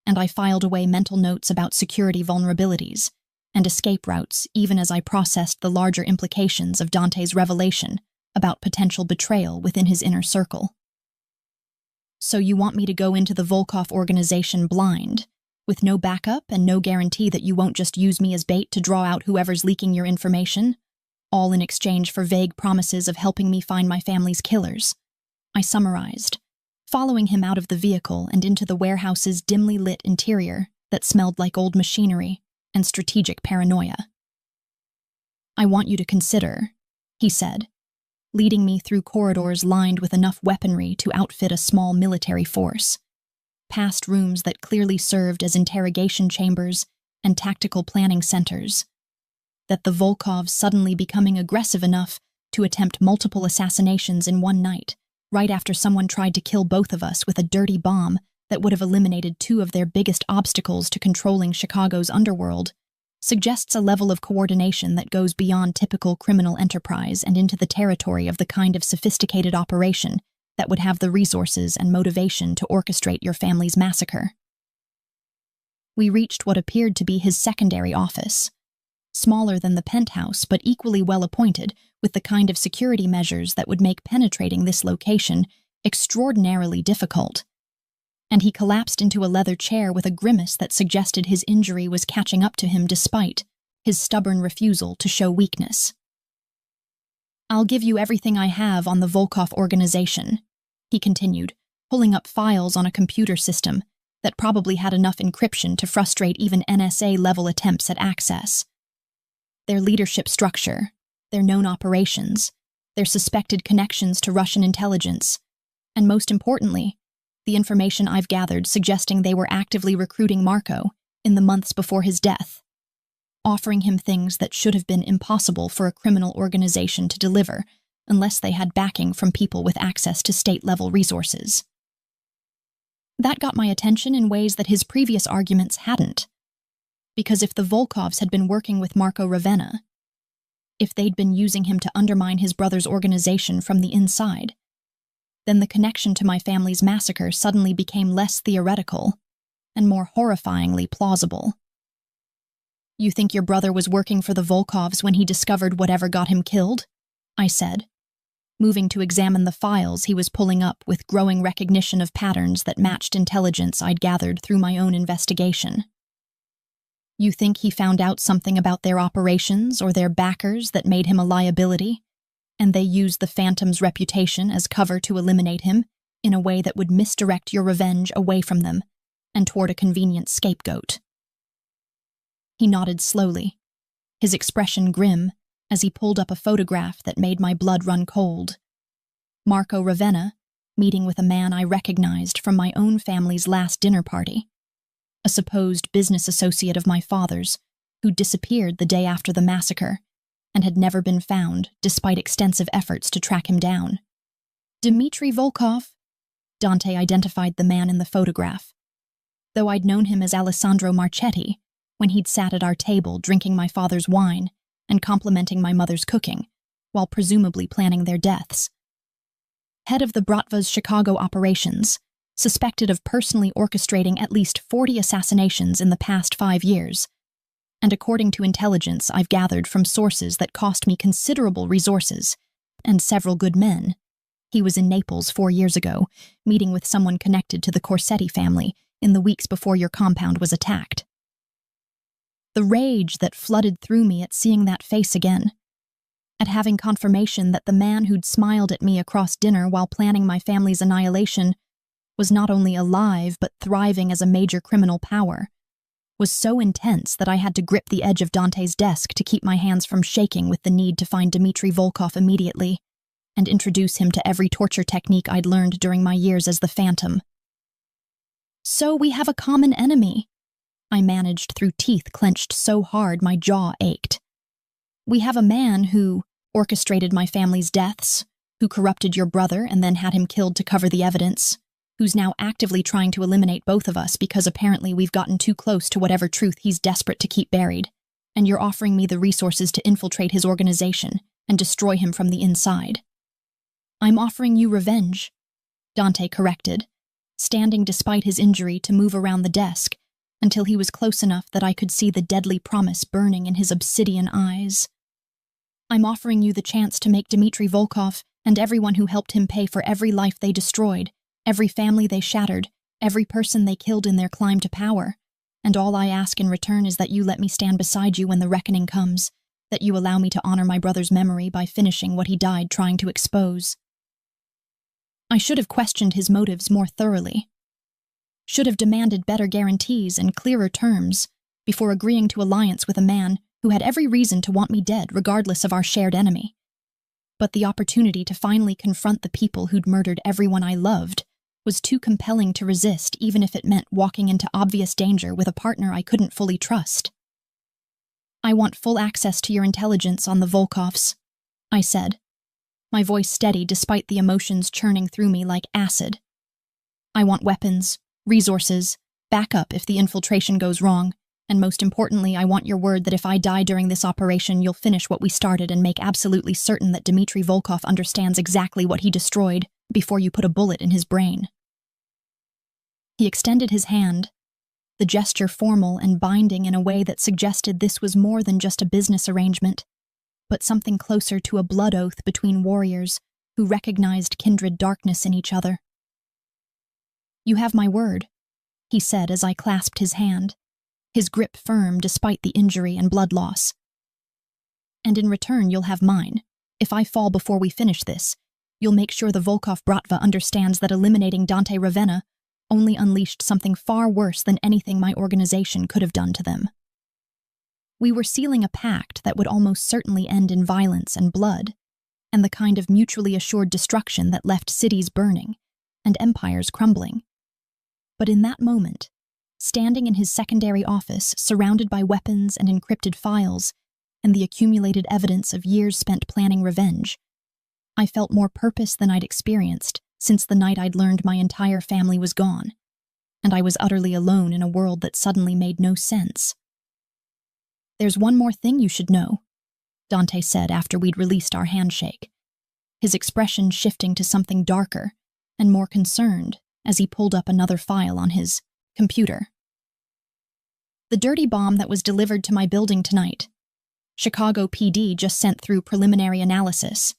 A: And I filed away mental notes about security vulnerabilities and escape routes even as I processed the larger implications of Dante's revelation about potential betrayal within his inner circle. "So you want me to go into the Volkov organization blind, with no backup and no guarantee that you won't just use me as bait to draw out whoever's leaking your information, all in exchange for vague promises of helping me find my family's killers?" I summarized, following him out of the vehicle and into the warehouse's dimly lit interior that smelled like old machinery and strategic paranoia. "I want you to consider," he said, leading me through corridors lined with enough weaponry to outfit a small military force, past rooms that clearly served as interrogation chambers and tactical planning centers, that the Volkovs suddenly becoming aggressive enough to attempt multiple assassinations in one night, right after someone tried to kill both of us with a dirty bomb that would have eliminated 2 of their biggest obstacles to controlling Chicago's underworld, suggests a level of coordination that goes beyond typical criminal enterprise and into the territory of the kind of sophisticated operation that would have the resources and motivation to orchestrate your family's massacre. We reached what appeared to be his secondary office, smaller than the penthouse but equally well appointed, with the kind of security measures that would make penetrating this location extraordinarily difficult. And he collapsed into a leather chair with a grimace that suggested his injury was catching up to him despite his stubborn refusal to show weakness. "I'll give you everything I have on the Volkov organization," he continued, pulling up files on a computer system that probably had enough encryption to frustrate even NSA-level attempts at access. Their leadership structure, their known operations, their suspected connections to Russian intelligence, and most importantly, the information I've gathered suggesting they were actively recruiting Marco in the months before his death, offering him things that should have been impossible for a criminal organization to deliver unless they had backing from people with access to state-level resources. That got my attention in ways that his previous arguments hadn't. Because if the Volkovs had been working with Marco Ravenna, if they'd been using him to undermine his brother's organization from the inside, then the connection to my family's massacre suddenly became less theoretical and more horrifyingly plausible. "You think your brother was working for the Volkovs when he discovered whatever got him killed?" I said, moving to examine the files he was pulling up with growing recognition of patterns that matched intelligence I'd gathered through my own investigation. "You think he found out something about their operations or their backers that made him a liability, and they used the Phantom's reputation as cover to eliminate him in a way that would misdirect your revenge away from them and toward a convenient scapegoat?" He nodded slowly, his expression grim, as he pulled up a photograph that made my blood run cold. Marco Ravenna meeting with a man I recognized from my own family's last dinner party, a supposed business associate of my father's who disappeared the day after the massacre and had never been found despite extensive efforts to track him down. "Dmitry Volkov," Dante identified the man in the photograph, though I'd known him as Alessandro Marchetti when he'd sat at our table drinking my father's wine and complimenting my mother's cooking, while presumably planning their deaths. Head of the Bratva's Chicago operations, suspected of personally orchestrating at least 40 assassinations in the past 5 years, and according to intelligence I've gathered from sources that cost me considerable resources and several good men, he was in Naples 4 years ago, meeting with someone connected to the Corsetti family in the weeks before your compound was attacked. The rage that flooded through me at seeing that face again, at having confirmation that the man who'd smiled at me across dinner while planning my family's annihilation was not only alive but thriving as a major criminal power, was so intense that I had to grip the edge of Dante's desk to keep my hands from shaking with the need to find Dmitry Volkov immediately and introduce him to every torture technique I'd learned during my years as the Phantom. "So we have a common enemy," I managed through teeth clenched so hard my jaw ached. "We have a man who orchestrated my family's deaths, who corrupted your brother and then had him killed to cover the evidence, who's now actively trying to eliminate both of us because apparently we've gotten too close to whatever truth he's desperate to keep buried, and you're offering me the resources to infiltrate his organization and destroy him from the inside." "I'm offering you revenge," Dante corrected, standing despite his injury to move around the desk until he was close enough that I could see the deadly promise burning in his obsidian eyes. "I'm offering you the chance to make Dmitry Volkov and everyone who helped him pay for every life they destroyed, every family they shattered, every person they killed in their climb to power, and all I ask in return is that you let me stand beside you when the reckoning comes, that you allow me to honor my brother's memory by finishing what he died trying to expose." I should have questioned his motives more thoroughly, should have demanded better guarantees and clearer terms before agreeing to alliance with a man who had every reason to want me dead regardless of our shared enemy. But the opportunity to finally confront the people who'd murdered everyone I loved was too compelling to resist, even if it meant walking into obvious danger with a partner I couldn't fully trust. "I want full access to your intelligence on the Volkovs," I said, my voice steady despite the emotions churning through me like acid. "I want weapons, resources, backup if the infiltration goes wrong, and most importantly, I want your word that if I die during this operation, you'll finish what we started and make absolutely certain that Dmitry Volkov understands exactly what he destroyed before you put a bullet in his brain." He extended his hand, the gesture formal and binding in a way that suggested this was more than just a business arrangement, but something closer to a blood oath between warriors who recognized kindred darkness in each other. "You have my word," he said as I clasped his hand, his grip firm despite the injury and blood loss. "And in return, you'll have mine. If I fall before we finish this, you'll make sure the Volkov Bratva understands that eliminating Dante Ravenna only unleashed something far worse than anything my organization could have done to them." We were sealing a pact that would almost certainly end in violence and blood, and the kind of mutually assured destruction that left cities burning and empires crumbling. But in that moment, standing in his secondary office, surrounded by weapons and encrypted files, and the accumulated evidence of years spent planning revenge, I felt more purpose than I'd experienced since the night I'd learned my entire family was gone, and I was utterly alone in a world that suddenly made no sense. "There's one more thing you should know," Dante said after we'd released our handshake, his expression shifting to something darker and more concerned as he pulled up another file on his computer. "The dirty bomb that was delivered to my building tonight. Chicago PD just sent through preliminary analysis,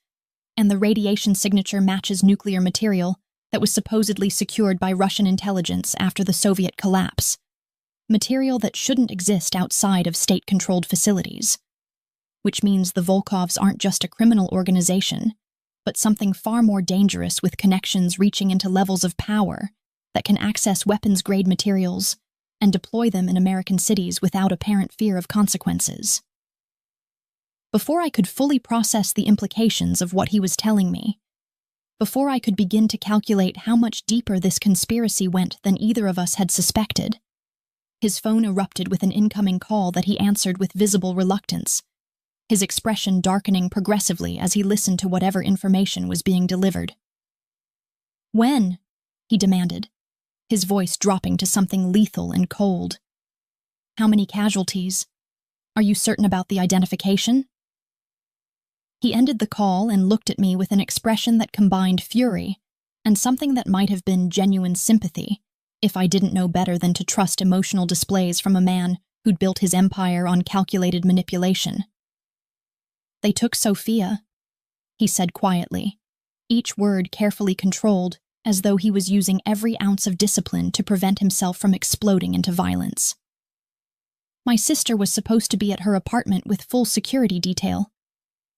A: and the radiation signature matches nuclear material that was supposedly secured by Russian intelligence after the Soviet collapse. Material that shouldn't exist outside of state-controlled facilities. Which means the Volkovs aren't just a criminal organization, but something far more dangerous with connections reaching into levels of power that can access weapons-grade materials and deploy them in American cities without apparent fear of consequences." Before I could fully process the implications of what he was telling me, before I could begin to calculate how much deeper this conspiracy went than either of us had suspected, his phone erupted with an incoming call that he answered with visible reluctance, his expression darkening progressively as he listened to whatever information was being delivered. "When?" he demanded, his voice dropping to something lethal and cold. "How many casualties? Are you certain about the identification?" He ended the call and looked at me with an expression that combined fury and something that might have been genuine sympathy if I didn't know better than to trust emotional displays from a man who'd built his empire on calculated manipulation. "They took Sophia," he said quietly, each word carefully controlled as though he was using every ounce of discipline to prevent himself from exploding into violence. "My sister was supposed to be at her apartment with full security detail,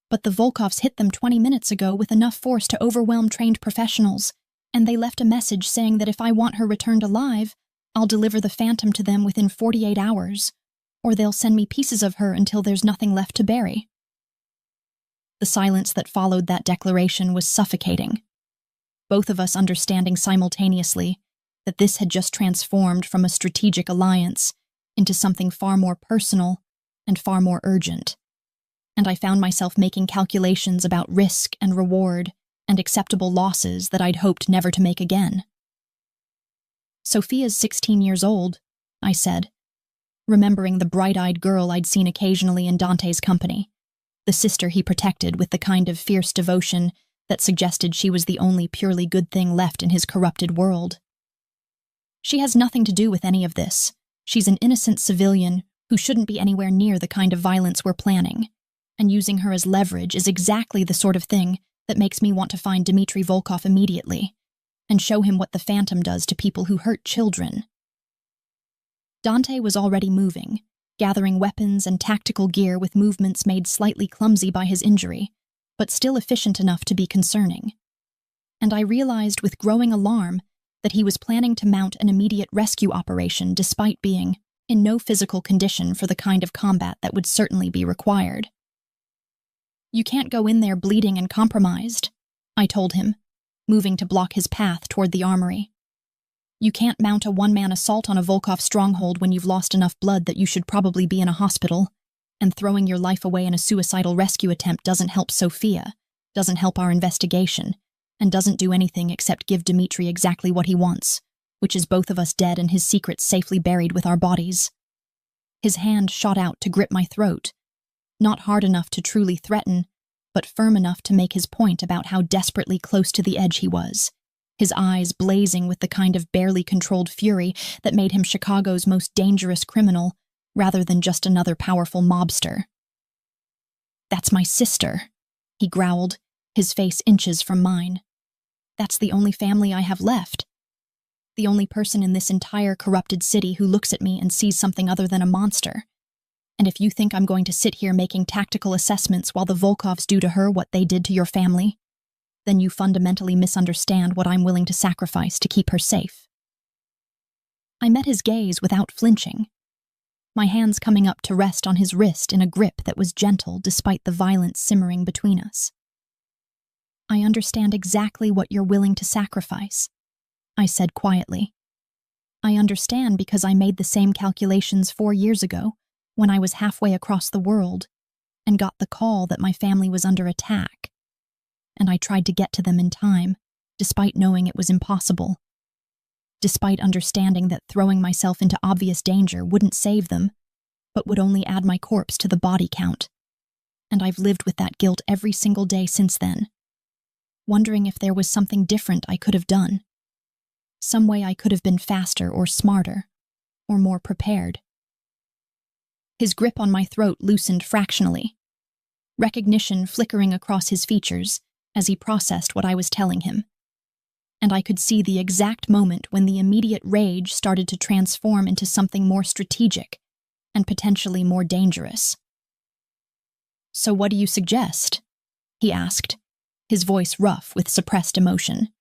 A: but the Volkovs hit them 20 minutes ago with enough force to overwhelm trained professionals, and they left a message saying that if I want her returned alive, I'll deliver the Phantom to them within 48 hours, or they'll send me pieces of her until there's nothing left to bury." The silence that followed that declaration was suffocating, both of us understanding simultaneously that this had just transformed from a strategic alliance into something far more personal and far more urgent. And I found myself making calculations about risk and reward and acceptable losses that I'd hoped never to make again. "Sophia's 16 years old," I said, remembering the bright-eyed girl I'd seen occasionally in Dante's company, the sister he protected with the kind of fierce devotion that suggested she was the only purely good thing left in his corrupted world. "She has nothing to do with any of this. She's an innocent civilian who shouldn't be anywhere near the kind of violence we're planning, and using her as leverage is exactly the sort of thing that makes me want to find Dmitry Volkov immediately and show him what the Phantom does to people who hurt children." Dante was already moving, gathering weapons and tactical gear with movements made slightly clumsy by his injury, but still efficient enough to be concerning. And I realized with growing alarm that he was planning to mount an immediate rescue operation despite being in no physical condition for the kind of combat that would certainly be required. "You can't go in there bleeding and compromised," I told him, moving to block his path toward the armory. "You can't mount a one-man assault on a Volkov stronghold when you've lost enough blood that you should probably be in a hospital, and throwing your life away in a suicidal rescue attempt doesn't help Sophia, doesn't help our investigation, and doesn't do anything except give Dmitry exactly what he wants, which is both of us dead and his secrets safely buried with our bodies." His hand shot out to grip my throat, not hard enough to truly threaten, but firm enough to make his point about how desperately close to the edge he was, his eyes blazing with the kind of barely controlled fury that made him Chicago's most dangerous criminal rather than just another powerful mobster. "That's my sister," he growled, his face inches from mine. "That's the only family I have left. The only person in this entire corrupted city who looks at me and sees something other than a monster. And if you think I'm going to sit here making tactical assessments while the Volkovs do to her what they did to your family, then you fundamentally misunderstand what I'm willing to sacrifice to keep her safe." I met his gaze without flinching, my hands coming up to rest on his wrist in a grip that was gentle despite the violence simmering between us. "I understand exactly what you're willing to sacrifice," I said quietly. "I understand because I made the same calculations 4 years ago when I was halfway across the world and got the call that my family was under attack. And I tried to get to them in time, despite knowing it was impossible. Despite understanding that throwing myself into obvious danger wouldn't save them, but would only add my corpse to the body count. And I've lived with that guilt every single day since then, wondering if there was something different I could have done. Some way I could have been faster or smarter, or more prepared." His grip on my throat loosened fractionally, recognition flickering across his features as he processed what I was telling him. And I could see the exact moment when the immediate rage started to transform into something more strategic and potentially more dangerous. "So what do you suggest?" he asked, his voice rough with suppressed emotion.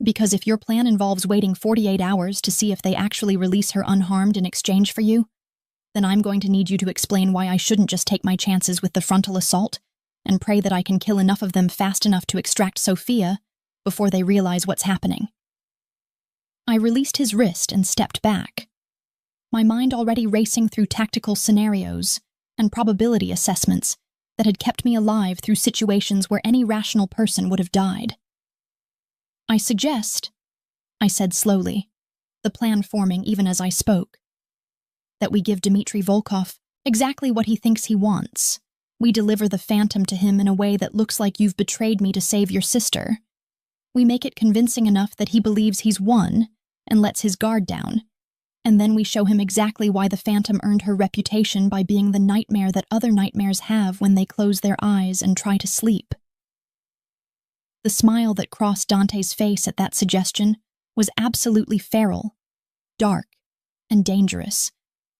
A: "Because if your plan involves waiting 48 hours to see if they actually release her unharmed in exchange for you, then I'm going to need you to explain why I shouldn't just take my chances with the frontal assault and pray that I can kill enough of them fast enough to extract Sophia before they realize what's happening." I released his wrist and stepped back, my mind already racing through tactical scenarios and probability assessments that had kept me alive through situations where any rational person would have died. "I suggest," I said slowly, the plan forming even as I spoke, "that we give Dmitry Volkov exactly what he thinks he wants. We deliver the Phantom to him in a way that looks like you've betrayed me to save your sister. We make it convincing enough that he believes he's won and lets his guard down. And then we show him exactly why the Phantom earned her reputation by being the nightmare that other nightmares have when they close their eyes and try to sleep." The smile that crossed Dante's face at that suggestion was absolutely feral, dark, and dangerous,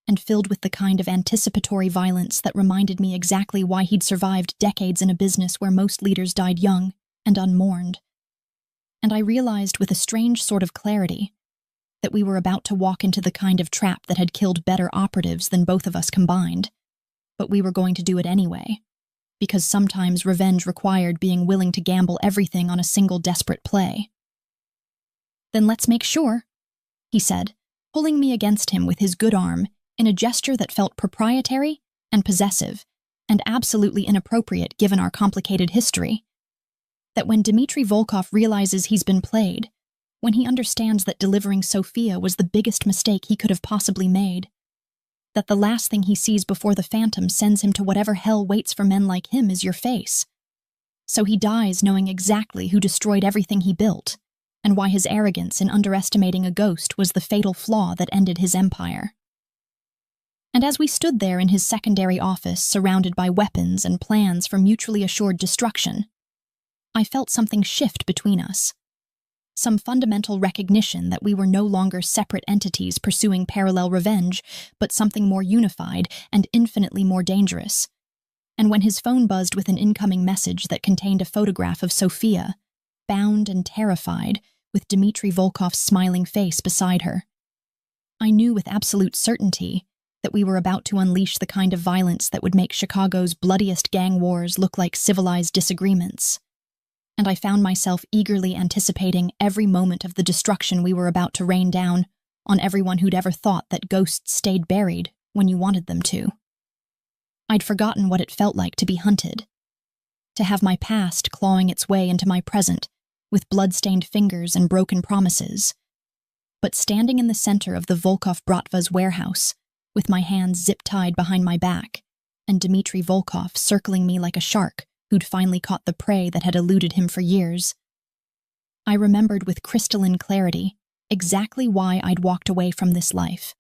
A: and filled with the kind of anticipatory violence that reminded me exactly why he'd survived decades in a business where most leaders died young and unmourned. And I realized with a strange sort of clarity that we were about to walk into the kind of trap that had killed better operatives than both of us combined, but we were going to do it anyway, because sometimes revenge required being willing to gamble everything on a single desperate play. "Then let's make sure," he said, pulling me against him with his good arm in a gesture that felt proprietary and possessive, and absolutely inappropriate given our complicated history. "That when Dmitry Volkov realizes he's been played, when he understands that delivering Sophia was the biggest mistake he could have possibly made, that the last thing he sees before the Phantom sends him to whatever hell waits for men like him is your face. So he dies knowing exactly who destroyed everything he built, and why his arrogance in underestimating a ghost was the fatal flaw that ended his empire." And as we stood there in his secondary office surrounded by weapons and plans for mutually assured destruction, I felt something shift between us. Some fundamental recognition that we were no longer separate entities pursuing parallel revenge, but something more unified and infinitely more dangerous. And when his phone buzzed with an incoming message that contained a photograph of Sophia, bound and terrified, with Dmitry Volkov's smiling face beside her, I knew with absolute certainty that we were about to unleash the kind of violence that would make Chicago's bloodiest gang wars look like civilized disagreements. And I found myself eagerly anticipating every moment of the destruction we were about to rain down on everyone who'd ever thought that ghosts stayed buried when you wanted them to. I'd forgotten what it felt like to be hunted, to have my past clawing its way into my present with blood-stained fingers and broken promises. But standing in the center of the Volkov Bratva's warehouse, with my hands zip-tied behind my back, and Dmitry Volkov circling me like a shark who'd finally caught the prey that had eluded him for years, I remembered with crystalline clarity exactly why I'd walked away from this life,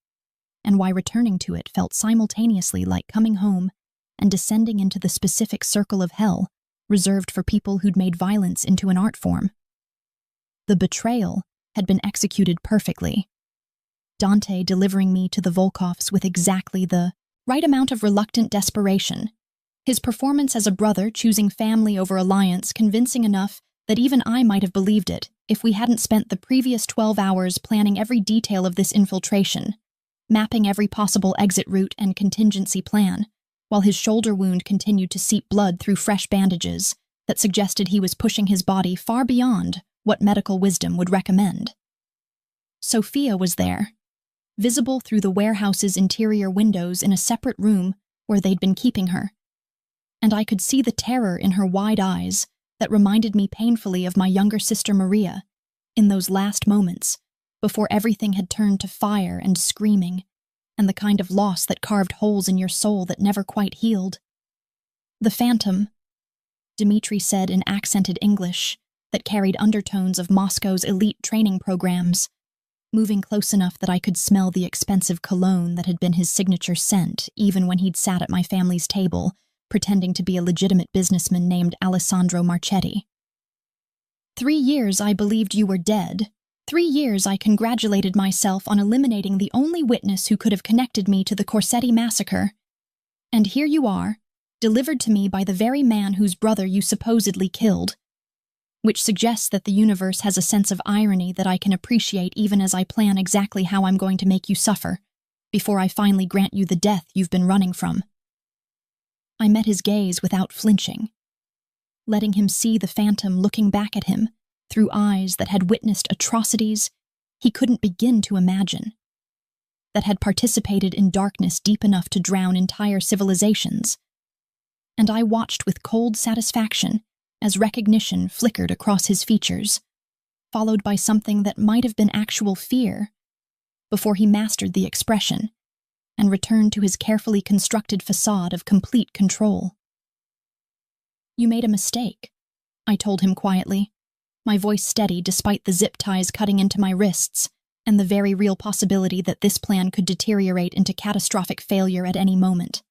A: and why returning to it felt simultaneously like coming home and descending into the specific circle of hell reserved for people who'd made violence into an art form. The betrayal had been executed perfectly. Dante delivering me to the Volkoffs with exactly the right amount of reluctant desperation. His performance as a brother choosing family over alliance convincing enough that even I might have believed it if we hadn't spent the previous 12 hours planning every detail of this infiltration, mapping every possible exit route and contingency plan, while his shoulder wound continued to seep blood through fresh bandages that suggested he was pushing his body far beyond what medical wisdom would recommend. Sophia was there, visible through the warehouse's interior windows in a separate room where they'd been keeping her, and I could see the terror in her wide eyes that reminded me painfully of my younger sister Maria in those last moments before everything had turned to fire and screaming, and the kind of loss that carved holes in your soul that never quite healed. "The Phantom," Dmitri said in accented English that carried undertones of Moscow's elite training programs, moving close enough that I could smell the expensive cologne that had been his signature scent even when he'd sat at my family's table, pretending to be a legitimate businessman named Alessandro Marchetti. 3 years I believed you were dead. 3 years I congratulated myself on eliminating the only witness who could have connected me to the Corsetti massacre. And here you are, delivered to me by the very man whose brother you supposedly killed. Which suggests that the universe has a sense of irony that I can appreciate even as I plan exactly how I'm going to make you suffer, before I finally grant you the death you've been running from. I met his gaze without flinching, letting him see the Phantom looking back at him through eyes that had witnessed atrocities he couldn't begin to imagine, that had participated in darkness deep enough to drown entire civilizations. And I watched with cold satisfaction as recognition flickered across his features, followed by something that might have been actual fear, before he mastered the expression and returned to his carefully constructed facade of complete control. "You made a mistake," I told him quietly, my voice steady despite the zip ties cutting into my wrists and the very real possibility that this plan could deteriorate into catastrophic failure at any moment.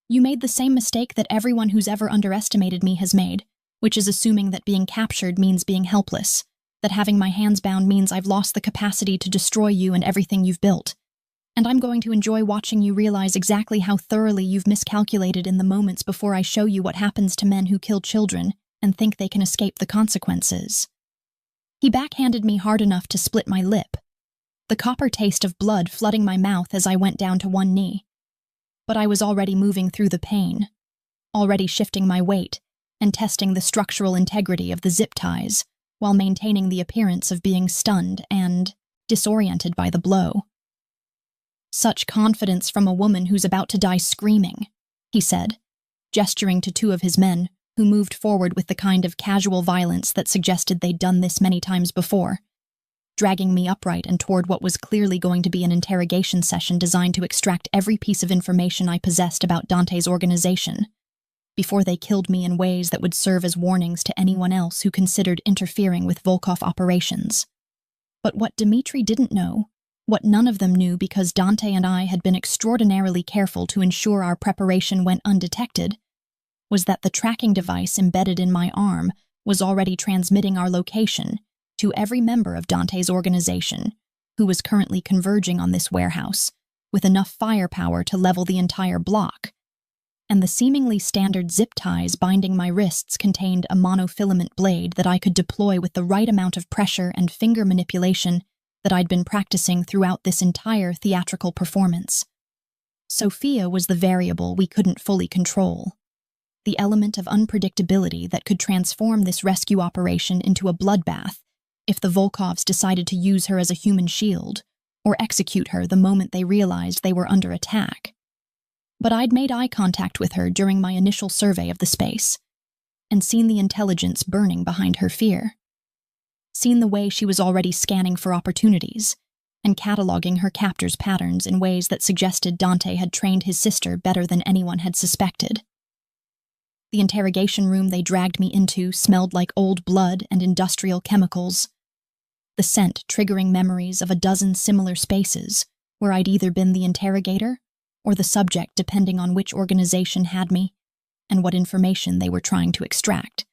A: "You made the same mistake that everyone who's ever underestimated me has made, which is assuming that being captured means being helpless, that having my hands bound means I've lost the capacity to destroy you and everything you've built. And I'm going to enjoy watching you realize exactly how thoroughly you've miscalculated in the moments before I show you what happens to men who kill children and think they can escape the consequences." He backhanded me hard enough to split my lip, the copper taste of blood flooding my mouth as I went down to one knee. But I was already moving through the pain, already shifting my weight and testing the structural integrity of the zip ties while maintaining the appearance of being stunned and disoriented by the blow. "Such confidence from a woman who's about to die screaming," he said, gesturing to 2 of his men who moved forward with the kind of casual violence that suggested they'd done this many times before, dragging me upright and toward what was clearly going to be an interrogation session designed to extract every piece of information I possessed about Dante's organization, before they killed me in ways that would serve as warnings to anyone else who considered interfering with Volkov operations. But what Dmitri didn't know, what none of them knew because Dante and I had been extraordinarily careful to ensure our preparation went undetected, was that the tracking device embedded in my arm was already transmitting our location to every member of Dante's organization, who was currently converging on this warehouse, with enough firepower to level the entire block. And the seemingly standard zip ties binding my wrists contained a monofilament blade that I could deploy with the right amount of pressure and finger manipulation that I'd been practicing throughout this entire theatrical performance. Sophia was the variable we couldn't fully control, the element of unpredictability that could transform this rescue operation into a bloodbath if the Volkovs decided to use her as a human shield, or execute her the moment they realized they were under attack. But I'd made eye contact with her during my initial survey of the space, and seen the intelligence burning behind her fear. Seen the way she was already scanning for opportunities, and cataloging her captor's patterns in ways that suggested Dante had trained his sister better than anyone had suspected. The interrogation room they dragged me into smelled like old blood and industrial chemicals, the scent triggering memories of a dozen similar spaces where I'd either been the interrogator or the subject depending on which organization had me and what information they were trying to extract.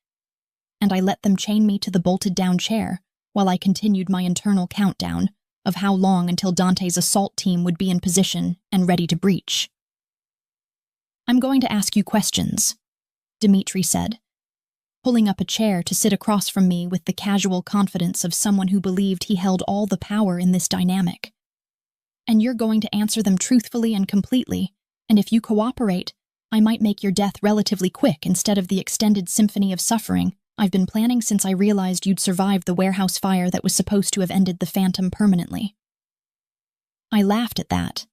A: And I let them chain me to the bolted-down chair while I continued my internal countdown of how long until Dante's assault team would be in position and ready to breach. "I'm going to ask you questions," Dimitri said, pulling up a chair to sit across from me with the casual confidence of someone who believed he held all the power in this dynamic. "And you're going to answer them truthfully and completely, and if you cooperate, I might make your death relatively quick instead of the extended symphony of suffering I've been planning since I realized you'd survived the warehouse fire that was supposed to have ended the Phantom permanently." I laughed at that.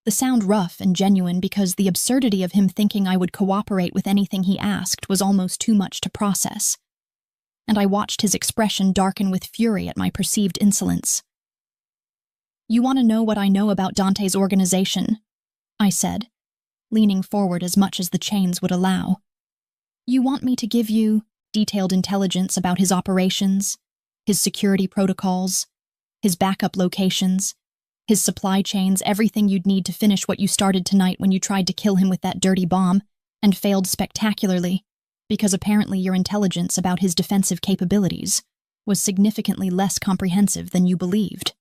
A: The sound rough and genuine because the absurdity of him thinking I would cooperate with anything he asked was almost too much to process. And I watched his expression darken with fury at my perceived insolence. "You want to know what I know about Dante's organization?" I said, leaning forward as much as the chains would allow. "You want me to give you detailed intelligence about his operations, his security protocols, his backup locations, his supply chains, everything you'd need to finish what you started tonight when you tried to kill him with that dirty bomb and failed spectacularly, because apparently your intelligence about his defensive capabilities was significantly less comprehensive than you believed?"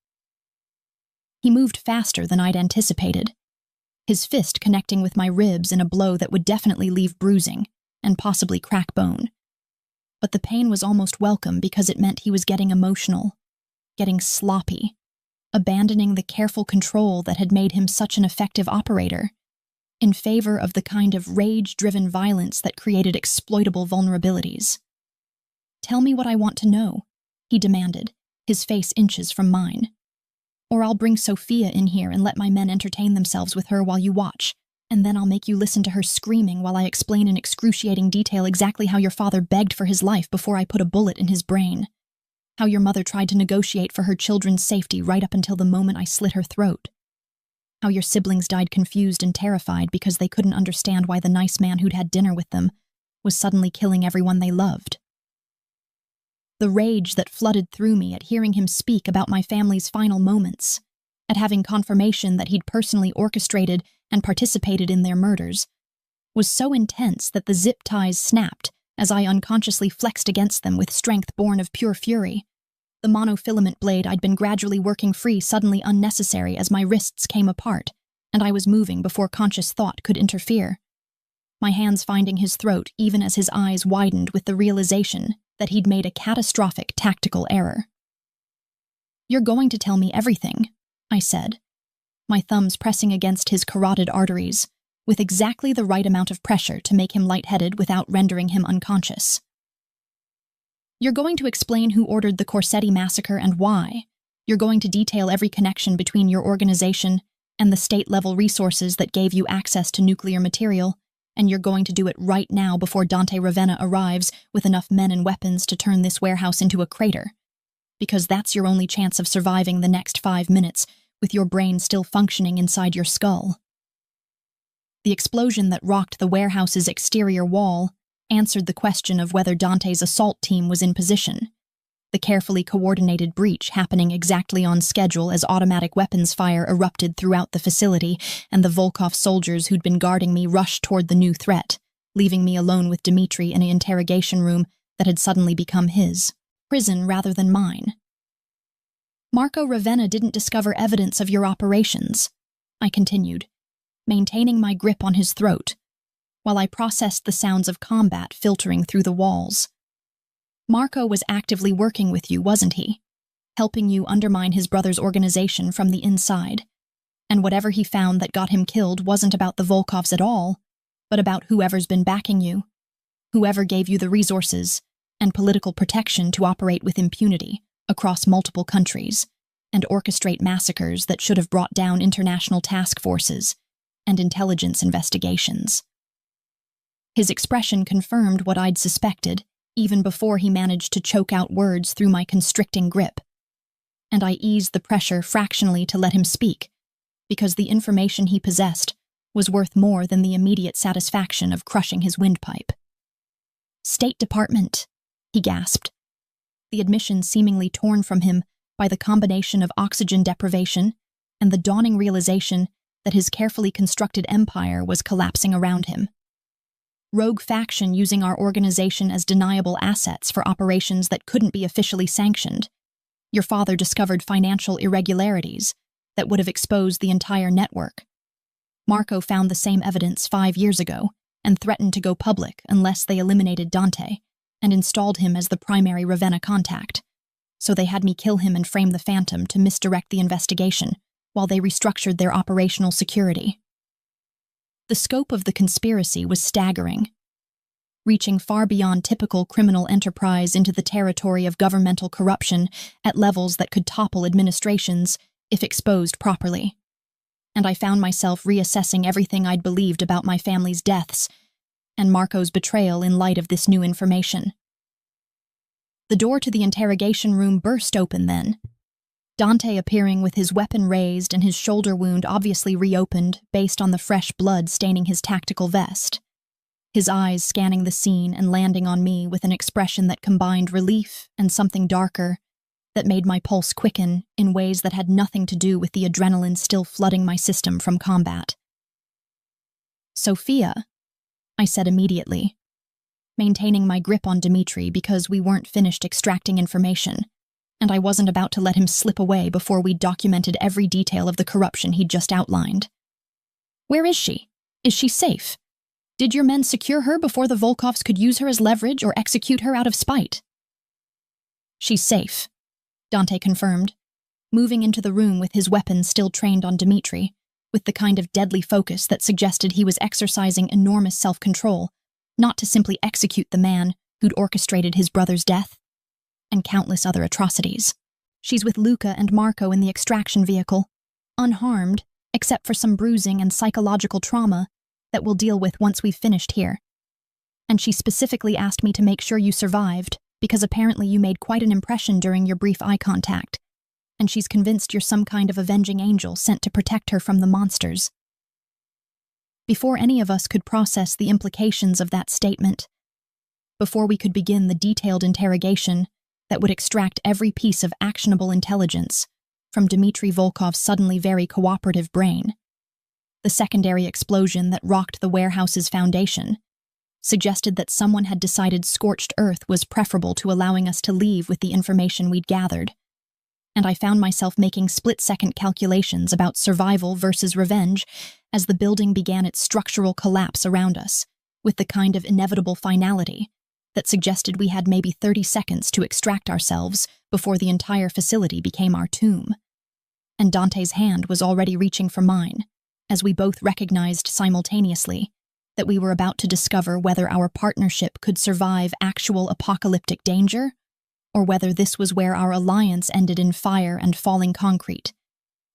A: He moved faster than I'd anticipated, his fist connecting with my ribs in a blow that would definitely leave bruising and possibly crack bone. But the pain was almost welcome because it meant he was getting emotional, getting sloppy, abandoning the careful control that had made him such an effective operator, in favor of the kind of rage-driven violence that created exploitable vulnerabilities. "Tell me what I want to know," he demanded, his face inches from mine. "Or I'll bring Sophia in here and let my men entertain themselves with her while you watch, and then I'll make you listen to her screaming while I explain in excruciating detail exactly how your father begged for his life before I put a bullet in his brain, how your mother tried to negotiate for her children's safety right up until the moment I slit her throat, how your siblings died confused and terrified because they couldn't understand why the nice man who'd had dinner with them was suddenly killing everyone they loved." The rage that flooded through me at hearing him speak about my family's final moments, at having confirmation that he'd personally orchestrated and participated in their murders, was so intense that the zip ties snapped as I unconsciously flexed against them with strength born of pure fury, the monofilament blade I'd been gradually working free suddenly unnecessary as my wrists came apart, and I was moving before conscious thought could interfere, my hands finding his throat even as his eyes widened with the realization that he'd made a catastrophic tactical error. "You're going to tell me everything," I said, my thumbs pressing against his carotid arteries, with exactly the right amount of pressure to make him lightheaded without rendering him unconscious. "You're going to explain who ordered the Corsetti massacre and why. You're going to detail every connection between your organization and the state-level resources that gave you access to nuclear material, and you're going to do it right now before Dante Ravenna arrives with enough men and weapons to turn this warehouse into a crater, because that's your only chance of surviving the next 5 minutes with your brain still functioning inside your skull." The explosion that rocked the warehouse's exterior wall answered the question of whether Dante's assault team was in position, the carefully coordinated breach happening exactly on schedule as automatic weapons fire erupted throughout the facility and the Volkov soldiers who'd been guarding me rushed toward the new threat, leaving me alone with Dimitri in an interrogation room that had suddenly become his prison rather than mine. "Marco Ravenna didn't discover evidence of your operations," I continued, maintaining my grip on his throat, while I processed the sounds of combat filtering through the walls. "Marco was actively working with you, wasn't he? Helping you undermine his brother's organization from the inside. And whatever he found that got him killed wasn't about the Volkovs at all, but about whoever's been backing you, whoever gave you the resources and political protection to operate with impunity across multiple countries and orchestrate massacres that should have brought down international task forces and intelligence investigations." His expression confirmed what I'd suspected, even before he managed to choke out words through my constricting grip. And I eased the pressure fractionally to let him speak, because the information he possessed was worth more than the immediate satisfaction of crushing his windpipe. "State Department," he gasped, the admission seemingly torn from him by the combination of oxygen deprivation and the dawning realization that his carefully constructed empire was collapsing around him. "Rogue faction using our organization as deniable assets for operations that couldn't be officially sanctioned. Your father discovered financial irregularities that would have exposed the entire network. Marco found the same evidence 5 years ago and threatened to go public unless they eliminated Dante and installed him as the primary Ravenna contact. So they had me kill him and frame the Phantom to misdirect the investigation while they restructured their operational security." The scope of the conspiracy was staggering, reaching far beyond typical criminal enterprise into the territory of governmental corruption at levels that could topple administrations if exposed properly. And I found myself reassessing everything I'd believed about my family's deaths and Marco's betrayal in light of this new information. The door to the interrogation room burst open then, Dante appearing with his weapon raised and his shoulder wound obviously reopened based on the fresh blood staining his tactical vest, his eyes scanning the scene and landing on me with an expression that combined relief and something darker that made my pulse quicken in ways that had nothing to do with the adrenaline still flooding my system from combat. "Sophia," I said immediately, maintaining my grip on Dimitri because we weren't finished extracting information, and I wasn't about to let him slip away before we'd documented every detail of the corruption he'd just outlined. "Where is she? Is she safe? Did your men secure her before the Volkovs could use her as leverage or execute her out of spite?" "She's safe," Dante confirmed, moving into the room with his weapon still trained on Dimitri, with the kind of deadly focus that suggested he was exercising enormous self-control, not to simply execute the man who'd orchestrated his brother's death and countless other atrocities. "She's with Luca and Marco in the extraction vehicle, unharmed except for some bruising and psychological trauma that we'll deal with once we've finished here. And she specifically asked me to make sure you survived, because apparently you made quite an impression during your brief eye contact, and she's convinced you're some kind of avenging angel sent to protect her from the monsters." Before any of us could process the implications of that statement, before we could begin the detailed interrogation that would extract every piece of actionable intelligence from Dmitry Volkov's suddenly very cooperative brain, the secondary explosion that rocked the warehouse's foundation suggested that someone had decided scorched earth was preferable to allowing us to leave with the information we'd gathered, and I found myself making split-second calculations about survival versus revenge as the building began its structural collapse around us, with the kind of inevitable finality that suggested we had maybe 30 seconds to extract ourselves before the entire facility became our tomb. And Dante's hand was already reaching for mine, as we both recognized simultaneously that we were about to discover whether our partnership could survive actual apocalyptic danger, or whether this was where our alliance ended in fire and falling concrete,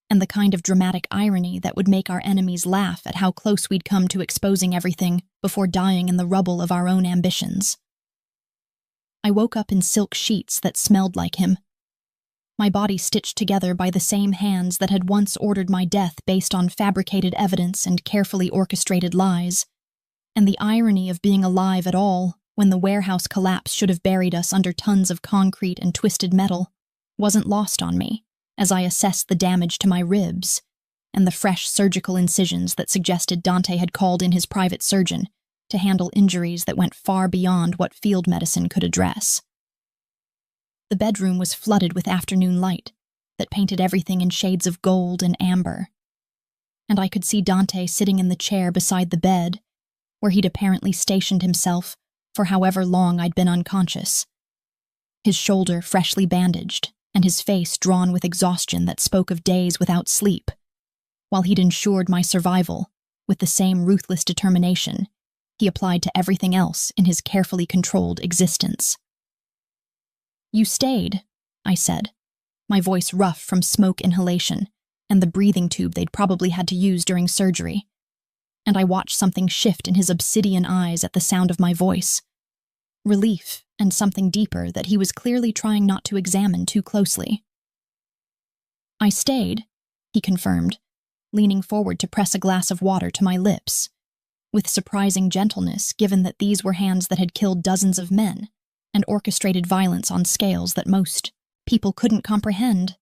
A: and the kind of dramatic irony that would make our enemies laugh at how close we'd come to exposing everything before dying in the rubble of our own ambitions. I woke up in silk sheets that smelled like him, my body stitched together by the same hands that had once ordered my death based on fabricated evidence and carefully orchestrated lies, and the irony of being alive at all when the warehouse collapse should have buried us under tons of concrete and twisted metal wasn't lost on me as I assessed the damage to my ribs and the fresh surgical incisions that suggested Dante had called in his private surgeon to handle injuries that went far beyond what field medicine could address. The bedroom was flooded with afternoon light that painted everything in shades of gold and amber, and I could see Dante sitting in the chair beside the bed, where he'd apparently stationed himself for however long I'd been unconscious, his shoulder freshly bandaged and his face drawn with exhaustion that spoke of days without sleep, while he'd ensured my survival with the same ruthless determination he applied to everything else in his carefully controlled existence. "You stayed," I said, my voice rough from smoke inhalation and the breathing tube they'd probably had to use during surgery, and I watched something shift in his obsidian eyes at the sound of my voice. Relief and something deeper that he was clearly trying not to examine too closely. "I stayed," he confirmed, leaning forward to press a glass of water to my lips, with surprising gentleness given that these were hands that had killed dozens of men and orchestrated violence on scales that most people couldn't comprehend.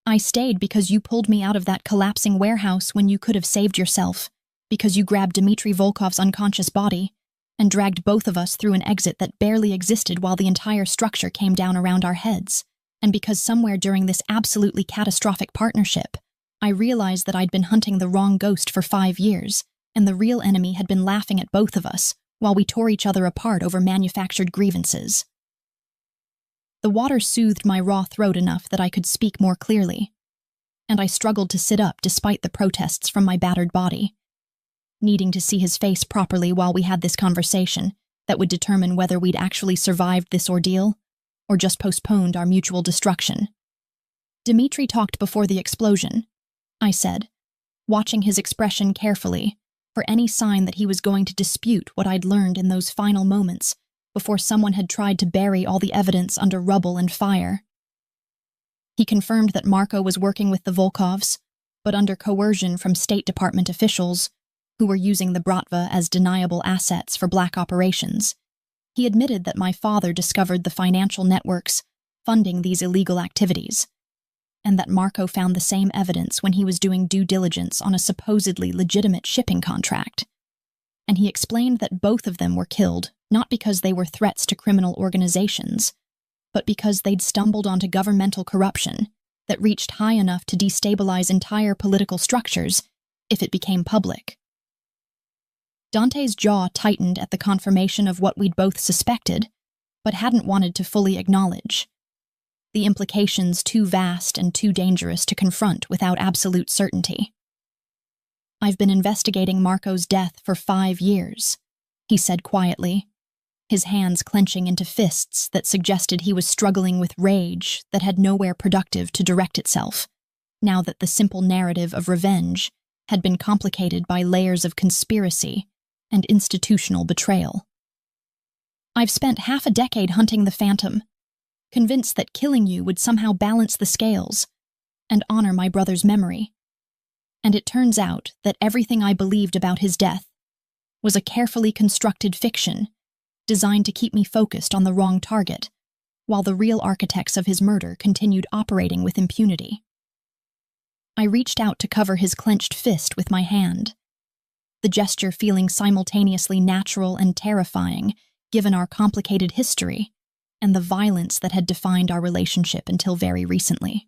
A: I stayed because you pulled me out of that collapsing warehouse when you could have saved yourself, because you grabbed Dmitry Volkov's unconscious body and dragged both of us through an exit that barely existed while the entire structure came down around our heads, and because somewhere during this absolutely catastrophic partnership, I realized that I'd been hunting the wrong ghost for 5 years, and the real enemy had been laughing at both of us while we tore each other apart over manufactured grievances. The water soothed my raw throat enough that I could speak more clearly, and I struggled to sit up despite the protests from my battered body, needing to see his face properly while we had this conversation that would determine whether we'd actually survived this ordeal or just postponed our mutual destruction. Dmitry talked before the explosion, I said, watching his expression carefully for any sign that he was going to dispute what I'd learned in those final moments before someone had tried to bury all the evidence under rubble and fire. He confirmed that Marco was working with the Volkovs, but under coercion from State Department officials who were using the Bratva as deniable assets for black operations. He admitted that my father discovered the financial networks funding these illegal activities, and that Marco found the same evidence when he was doing due diligence on a supposedly legitimate shipping contract. And he explained that both of them were killed not because they were threats to criminal organizations, but because they'd stumbled onto governmental corruption that reached high enough to destabilize entire political structures if it became public. Dante's jaw tightened at the confirmation of what we'd both suspected, but hadn't wanted to fully acknowledge. The implications too vast and too dangerous to confront without absolute certainty. I've been investigating Marco's death for 5 years, he said quietly, his hands clenching into fists that suggested he was struggling with rage that had nowhere productive to direct itself, now that the simple narrative of revenge had been complicated by layers of conspiracy and institutional betrayal. I've spent half a decade hunting the Phantom, convinced that killing you would somehow balance the scales and honor my brother's memory. And it turns out that everything I believed about his death was a carefully constructed fiction designed to keep me focused on the wrong target, while the real architects of his murder continued operating with impunity. I reached out to cover his clenched fist with my hand, the gesture feeling simultaneously natural and terrifying given our complicated history and the violence that had defined our relationship until very recently.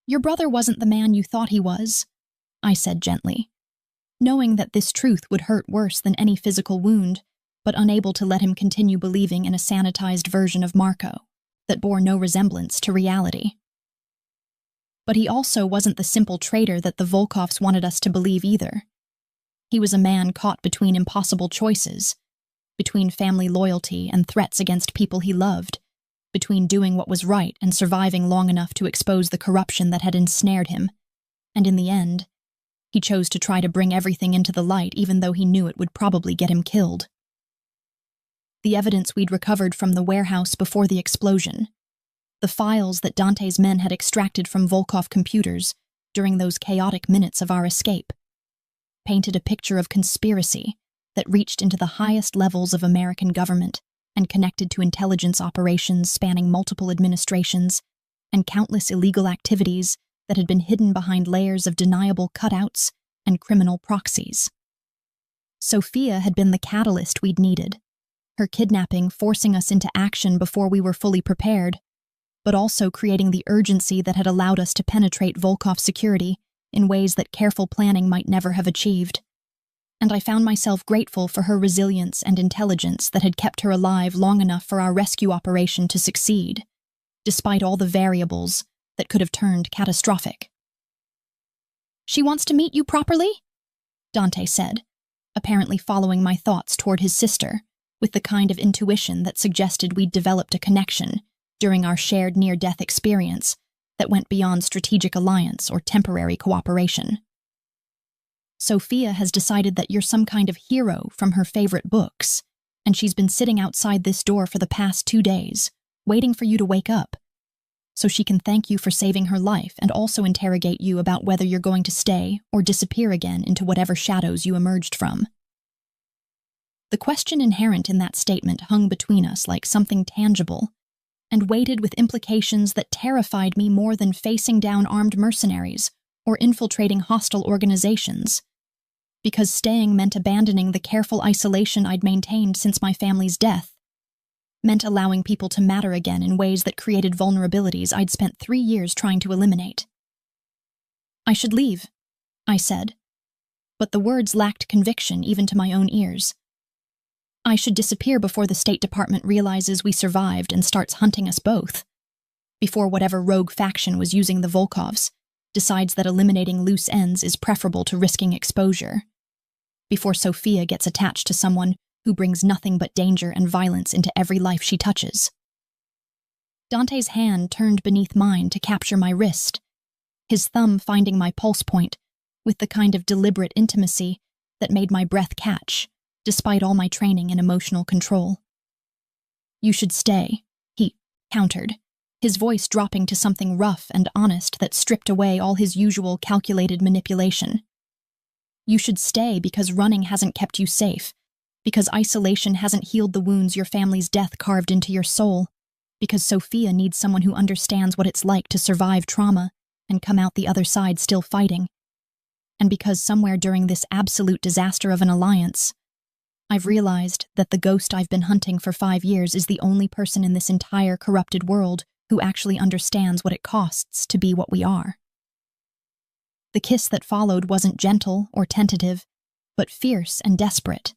A: Your brother wasn't the man you thought he was, I said gently, knowing that this truth would hurt worse than any physical wound, but unable to let him continue believing in a sanitized version of Marco that bore no resemblance to reality. But he also wasn't the simple traitor that the Volkovs wanted us to believe either. He was a man caught between impossible choices, between family loyalty and threats against people he loved, between doing what was right and surviving long enough to expose the corruption that had ensnared him, and in the end, he chose to try to bring everything into the light even though he knew it would probably get him killed. The evidence we'd recovered from the warehouse before the explosion, the files that Dante's men had extracted from Volkov computers during those chaotic minutes of our escape, painted a picture of conspiracy that reached into the highest levels of American government and connected to intelligence operations spanning multiple administrations and countless illegal activities that had been hidden behind layers of deniable cutouts and criminal proxies. Sophia had been the catalyst we'd needed, her kidnapping forcing us into action before we were fully prepared, but also creating the urgency that had allowed us to penetrate Volkov's security in ways that careful planning might never have achieved. And I found myself grateful for her resilience and intelligence that had kept her alive long enough for our rescue operation to succeed, despite all the variables that could have turned catastrophic. She wants to meet you properly? Dante said, apparently following my thoughts toward his sister, with the kind of intuition that suggested we'd developed a connection during our shared near-death experience that went beyond strategic alliance or temporary cooperation. Sophia has decided that you're some kind of hero from her favorite books, and she's been sitting outside this door for the past 2 days, waiting for you to wake up. so she can thank you for saving her life and also interrogate you about whether you're going to stay or disappear again into whatever shadows you emerged from. The question inherent in that statement hung between us like something tangible and weighted with implications that terrified me more than facing down armed mercenaries or infiltrating hostile organizations, because staying meant abandoning the careful isolation I'd maintained since my family's death, meant allowing people to matter again in ways that created vulnerabilities I'd spent 3 years trying to eliminate. I should leave, I said, but the words lacked conviction even to my own ears. I should disappear before the State Department realizes we survived and starts hunting us both, before whatever rogue faction was using the Volkovs decides that eliminating loose ends is preferable to risking exposure, before Sophia gets attached to someone who brings nothing but danger and violence into every life she touches. Dante's hand turned beneath mine to capture my wrist, his thumb finding my pulse point with the kind of deliberate intimacy that made my breath catch, despite all my training in emotional control. You should stay, he countered, his voice dropping to something rough and honest that stripped away all his usual calculated manipulation. You should stay because running hasn't kept you safe, because isolation hasn't healed the wounds your family's death carved into your soul, because Sophia needs someone who understands what it's like to survive trauma and come out the other side still fighting, and because somewhere during this absolute disaster of an alliance, I've realized that the ghost I've been hunting for 5 years is the only person in this entire corrupted world who actually understands what it costs to be what we are. The kiss that followed wasn't gentle or tentative, but fierce and desperate,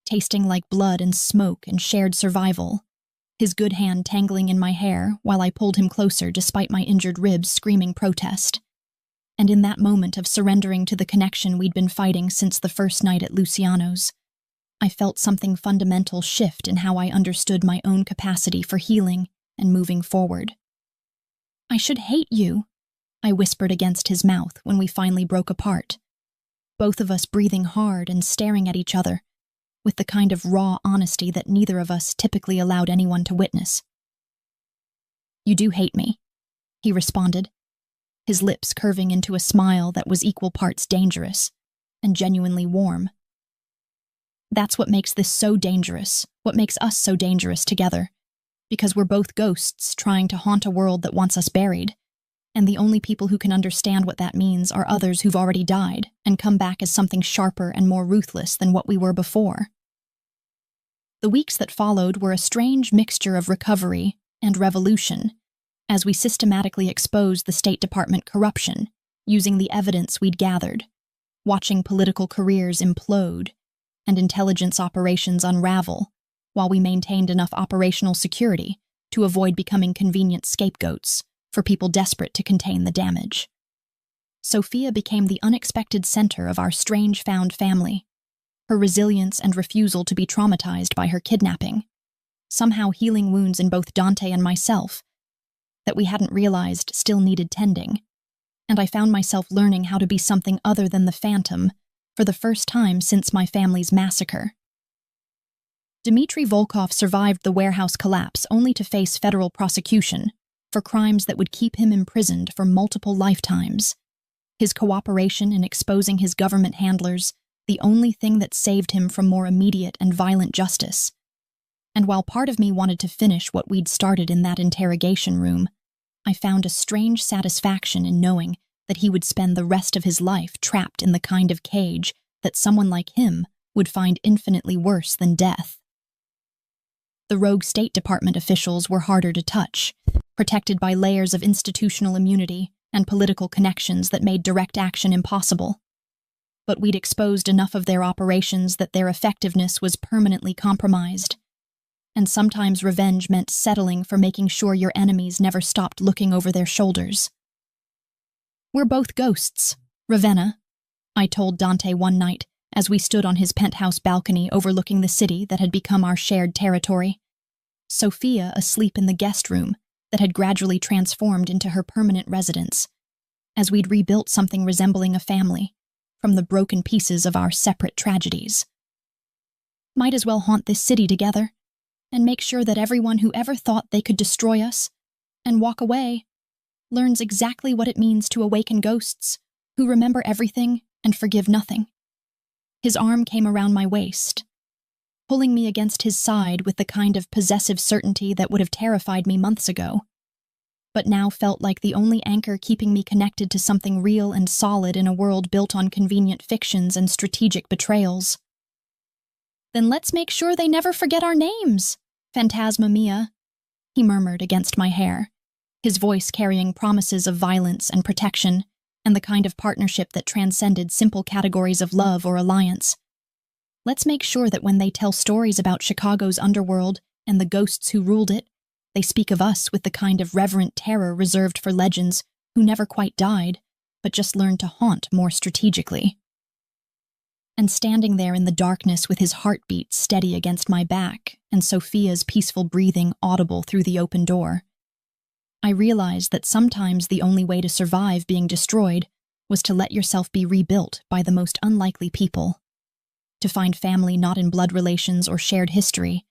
A: tasting like blood and smoke and shared survival, his good hand tangling in my hair while I pulled him closer despite my injured ribs screaming protest. And in that moment of surrendering to the connection we'd been fighting since the first night at Luciano's, I felt something fundamental shift in how I understood my own capacity for healing and moving forward. I should hate you, I whispered against his mouth when we finally broke apart, both of us breathing hard and staring at each other, with the kind of raw honesty that neither of us typically allowed anyone to witness. You do hate me, he responded, his lips curving into a smile that was equal parts dangerous and genuinely warm. That's what makes this so dangerous, what makes us so dangerous together, because we're both ghosts trying to haunt a world that wants us buried, and the only people who can understand what that means are others who've already died and come back as something sharper and more ruthless than what we were before. The weeks that followed were a strange mixture of recovery and revolution, as we systematically exposed the State Department corruption, using the evidence we'd gathered, watching political careers implode and intelligence operations unravel, while we maintained enough operational security to avoid becoming convenient scapegoats for people desperate to contain the damage. Sophia became the unexpected center of our strange found family, her resilience and refusal to be traumatized by her kidnapping, somehow healing wounds in both Dante and myself that we hadn't realized still needed tending, and I found myself learning how to be something other than the Phantom for the first time since my family's massacre. Dmitry Volkov survived the warehouse collapse only to face federal prosecution for crimes that would keep him imprisoned for multiple lifetimes. His cooperation in exposing his government handlers, the only thing that saved him from more immediate and violent justice. And while part of me wanted to finish what we'd started in that interrogation room, I found a strange satisfaction in knowing that he would spend the rest of his life trapped in the kind of cage that someone like him would find infinitely worse than death. The rogue State Department officials were harder to touch, protected by layers of institutional immunity and political connections that made direct action impossible. But we'd exposed enough of their operations that their effectiveness was permanently compromised, and sometimes revenge meant settling for making sure your enemies never stopped looking over their shoulders. We're both ghosts, Ravenna, I told Dante one night as we stood on his penthouse balcony overlooking the city that had become our shared territory. Sophia asleep in the guest room that had gradually transformed into her permanent residence, as we'd rebuilt something resembling a family from the broken pieces of our separate tragedies. Might as well haunt this city together, and make sure that everyone who ever thought they could destroy us and walk away, learns exactly what it means to awaken ghosts who remember everything and forgive nothing. His arm came around my waist, pulling me against his side with the kind of possessive certainty that would have terrified me months ago, but now felt like the only anchor keeping me connected to something real and solid in a world built on convenient fictions and strategic betrayals. "Then let's make sure they never forget our names, Phantasma Mia," he murmured against my hair, his voice carrying promises of violence and protection and the kind of partnership that transcended simple categories of love or alliance. "Let's make sure that when they tell stories about Chicago's underworld and the ghosts who ruled it, they speak of us with the kind of reverent terror reserved for legends who never quite died, but just learned to haunt more strategically." And standing there in the darkness with his heartbeat steady against my back and Sophia's peaceful breathing audible through the open door, I realized that sometimes the only way to survive being destroyed was to let yourself be rebuilt by the most unlikely people, to find family not in blood relations or shared history,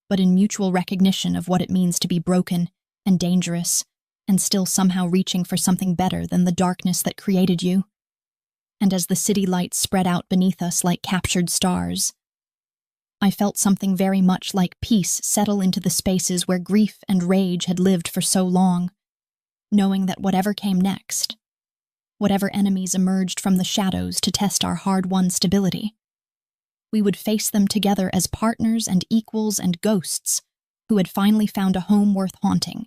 A: but in mutual recognition of what it means to be broken and dangerous and still somehow reaching for something better than the darkness that created you. And as the city lights spread out beneath us like captured stars, I felt something very much like peace settle into the spaces where grief and rage had lived for so long, knowing that whatever came next, whatever enemies emerged from the shadows to test our hard-won stability, we would face them together as partners and equals and ghosts who had finally found a home worth haunting